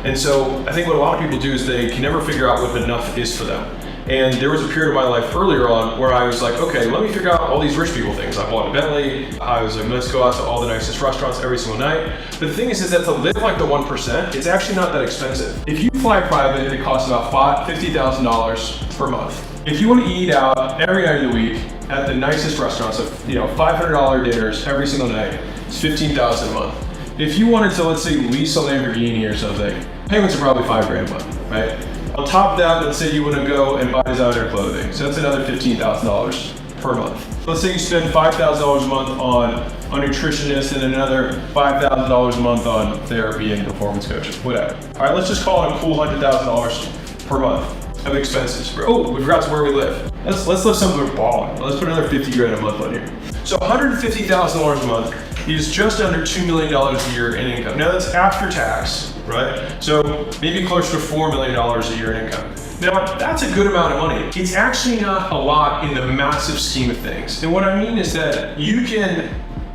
And so I think what a lot of people do is they can never figure out what enough is for them. And there was a period of my life earlier on where I was like, okay, let me figure out all these rich people things. I bought a Bentley. I was like, let's go out to all the nicest restaurants every single night. But the thing is that to live like the 1%, it's actually not that expensive. If you fly private, it costs about $50,000 per month. If you want to eat out every night of the week at the nicest restaurants, of $500 dinners every single night, it's $15,000 a month. If you wanted to, let's say, lease a Lamborghini or something, payments are probably $5,000 a month, right? On top of that, let's say you want to go and buy designer clothing, so that's another $15,000 per month. Let's say you spend $5,000 a month on a nutritionist and another $5,000 a month on therapy and performance coaching, whatever. All right, let's just call it a cool $100,000 per month of expenses. Oh, we forgot to where we live. Let's live somewhere balling. Let's put another $50,000 a month on here. So $150,000 a month is just under $2 million a year in income. Now that's after tax, right? So maybe closer to $4 million a year in income. Now that's a good amount of money. It's actually not a lot in the massive scheme of things. And what I mean is that you can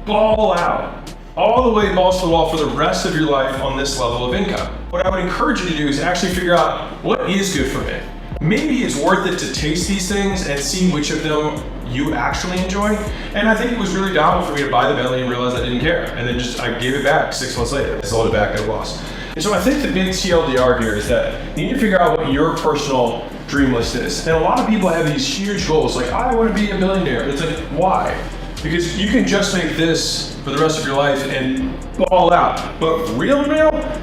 ball out all the way balls to the wall for the rest of your life on this level of income. What I would encourage you to do is actually figure out what is good for me. Maybe it's worth it to taste these things and see which of them you actually enjoy. And I think it was really dumb for me to buy the Bentley and realize I didn't care. And then I gave it back 6 months later. I sold it back at a loss. And so I think the big TLDR here is that you need to figure out what your personal dream list is. And a lot of people have these huge goals, like I want to be a millionaire. It's like, why? Because you can just make this for the rest of your life and ball out. But real,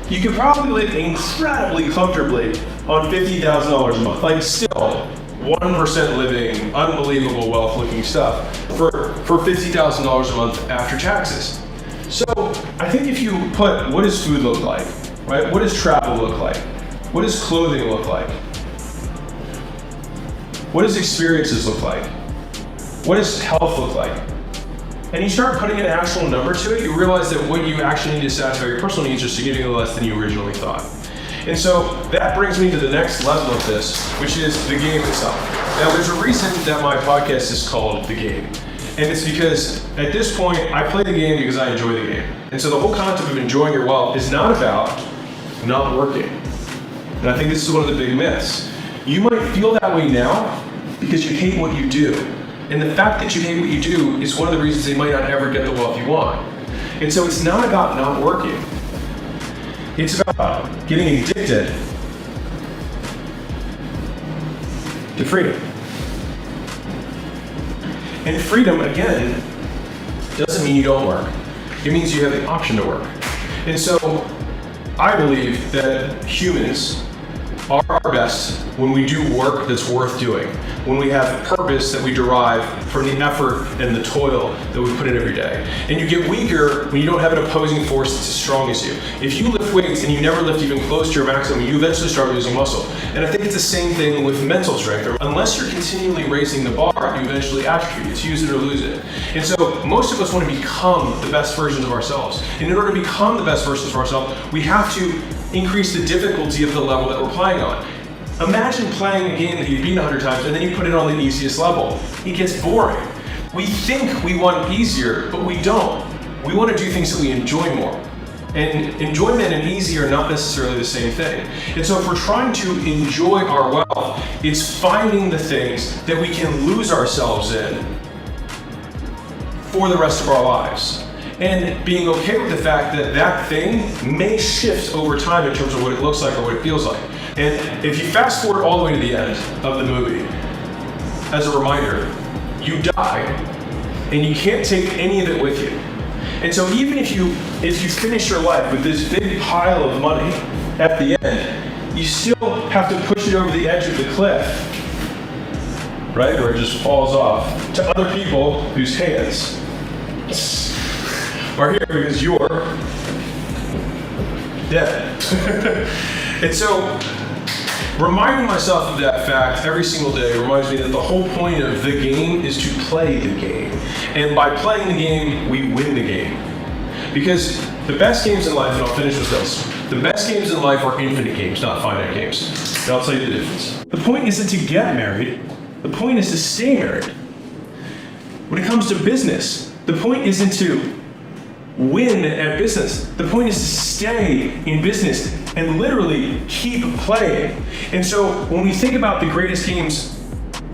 you can probably live incredibly comfortably on $50,000 a month. Like still, 1% living, unbelievable wealth looking stuff for $50,000 a month after taxes. So I think if you put, what does food look like, right? What does travel look like? What does clothing look like? What does experiences look like? What does health look like? And you start putting an actual number to it, you realize that what you actually need to satisfy your personal needs are significantly less than you originally thought. And so that brings me to the next level of this, which is the game itself. Now there's a reason that my podcast is called The Game. And it's because at this point, I play the game because I enjoy the game. And so the whole concept of enjoying your wealth is not about not working. And I think this is one of the big myths. You might feel that way now because you hate what you do. And the fact that you hate what you do is one of the reasons you might not ever get the wealth you want. And so it's not about not working. It's about getting addicted to freedom. And freedom, again, doesn't mean you don't work. It means you have the option to work. And so I believe that humans are our best when we do work that's worth doing, when we have purpose that we derive from the effort and the toil that we put in every day. And you get weaker when you don't have an opposing force that's as strong as you. If you lift weights and you never lift even close to your maximum, you eventually start losing muscle. And I think it's the same thing with mental strength. Unless you're continually raising the bar, you eventually atrophy. It's use it or lose it. And so most of us want to become the best versions of ourselves. And in order to become the best versions of ourselves, we have to increase the difficulty of the level that we're playing on. Imagine playing a game that you've beaten 100 times and then you put it on the easiest level. It gets boring. We think we want easier, but we don't. We want to do things that we enjoy more. And enjoyment and easy are not necessarily the same thing. And so if we're trying to enjoy our wealth, it's finding the things that we can lose ourselves in for the rest of our lives. And being okay with the fact that that thing may shift over time in terms of what it looks like or what it feels like. And if you fast forward all the way to the end of the movie, as a reminder, you die and you can't take any of it with you. And so even if you finish your life with this big pile of money at the end, you still have to push it over the edge of the cliff, right? Or it just falls off to other people whose hands are here because you're dead. And so reminding myself of that fact every single day reminds me that the whole point of the game is to play the game. And by playing the game, we win the game. Because the best games in life, and I'll finish with this, the best games in life are infinite games, not finite games. And I'll tell you the difference. The point isn't to get married, the point is to stay married. When it comes to business, the point isn't to win at business. The point is to stay in business and literally keep playing. And so when we think about the greatest games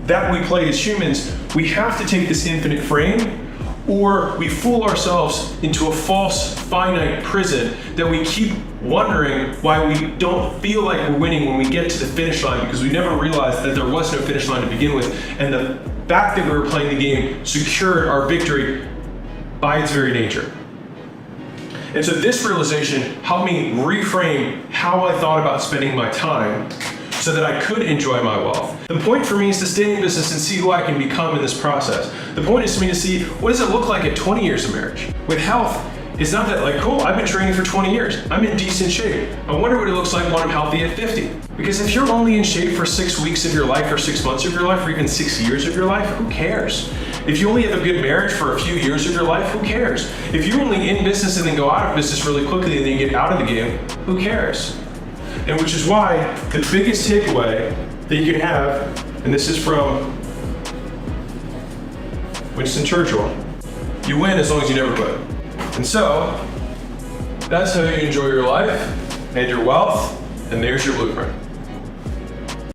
that we play as humans, we have to take this infinite frame, or we fool ourselves into a false finite prison that we keep wondering why we don't feel like we're winning when we get to the finish line, because we never realized that there was no finish line to begin with, and the fact that we were playing the game secured our victory by its very nature. And so this realization helped me reframe how I thought about spending my time so that I could enjoy my wealth. The point for me is to stay in business and see who I can become in this process. The point is for me to see, what does it look like at 20 years of marriage? With health, it's not that like, cool, I've been training for 20 years. I'm in decent shape. I wonder what it looks like when I'm healthy at 50. Because if you're only in shape for 6 weeks of your life, or 6 months of your life, or even 6 years of your life, who cares? If you only have a good marriage for a few years of your life, who cares? If you're only in business and then go out of business really quickly and then you get out of the game, who cares? And which is why the biggest takeaway that you can have, and this is from Winston Churchill, you win as long as you never quit. And so, that's how you enjoy your life and your wealth, and there's your blueprint.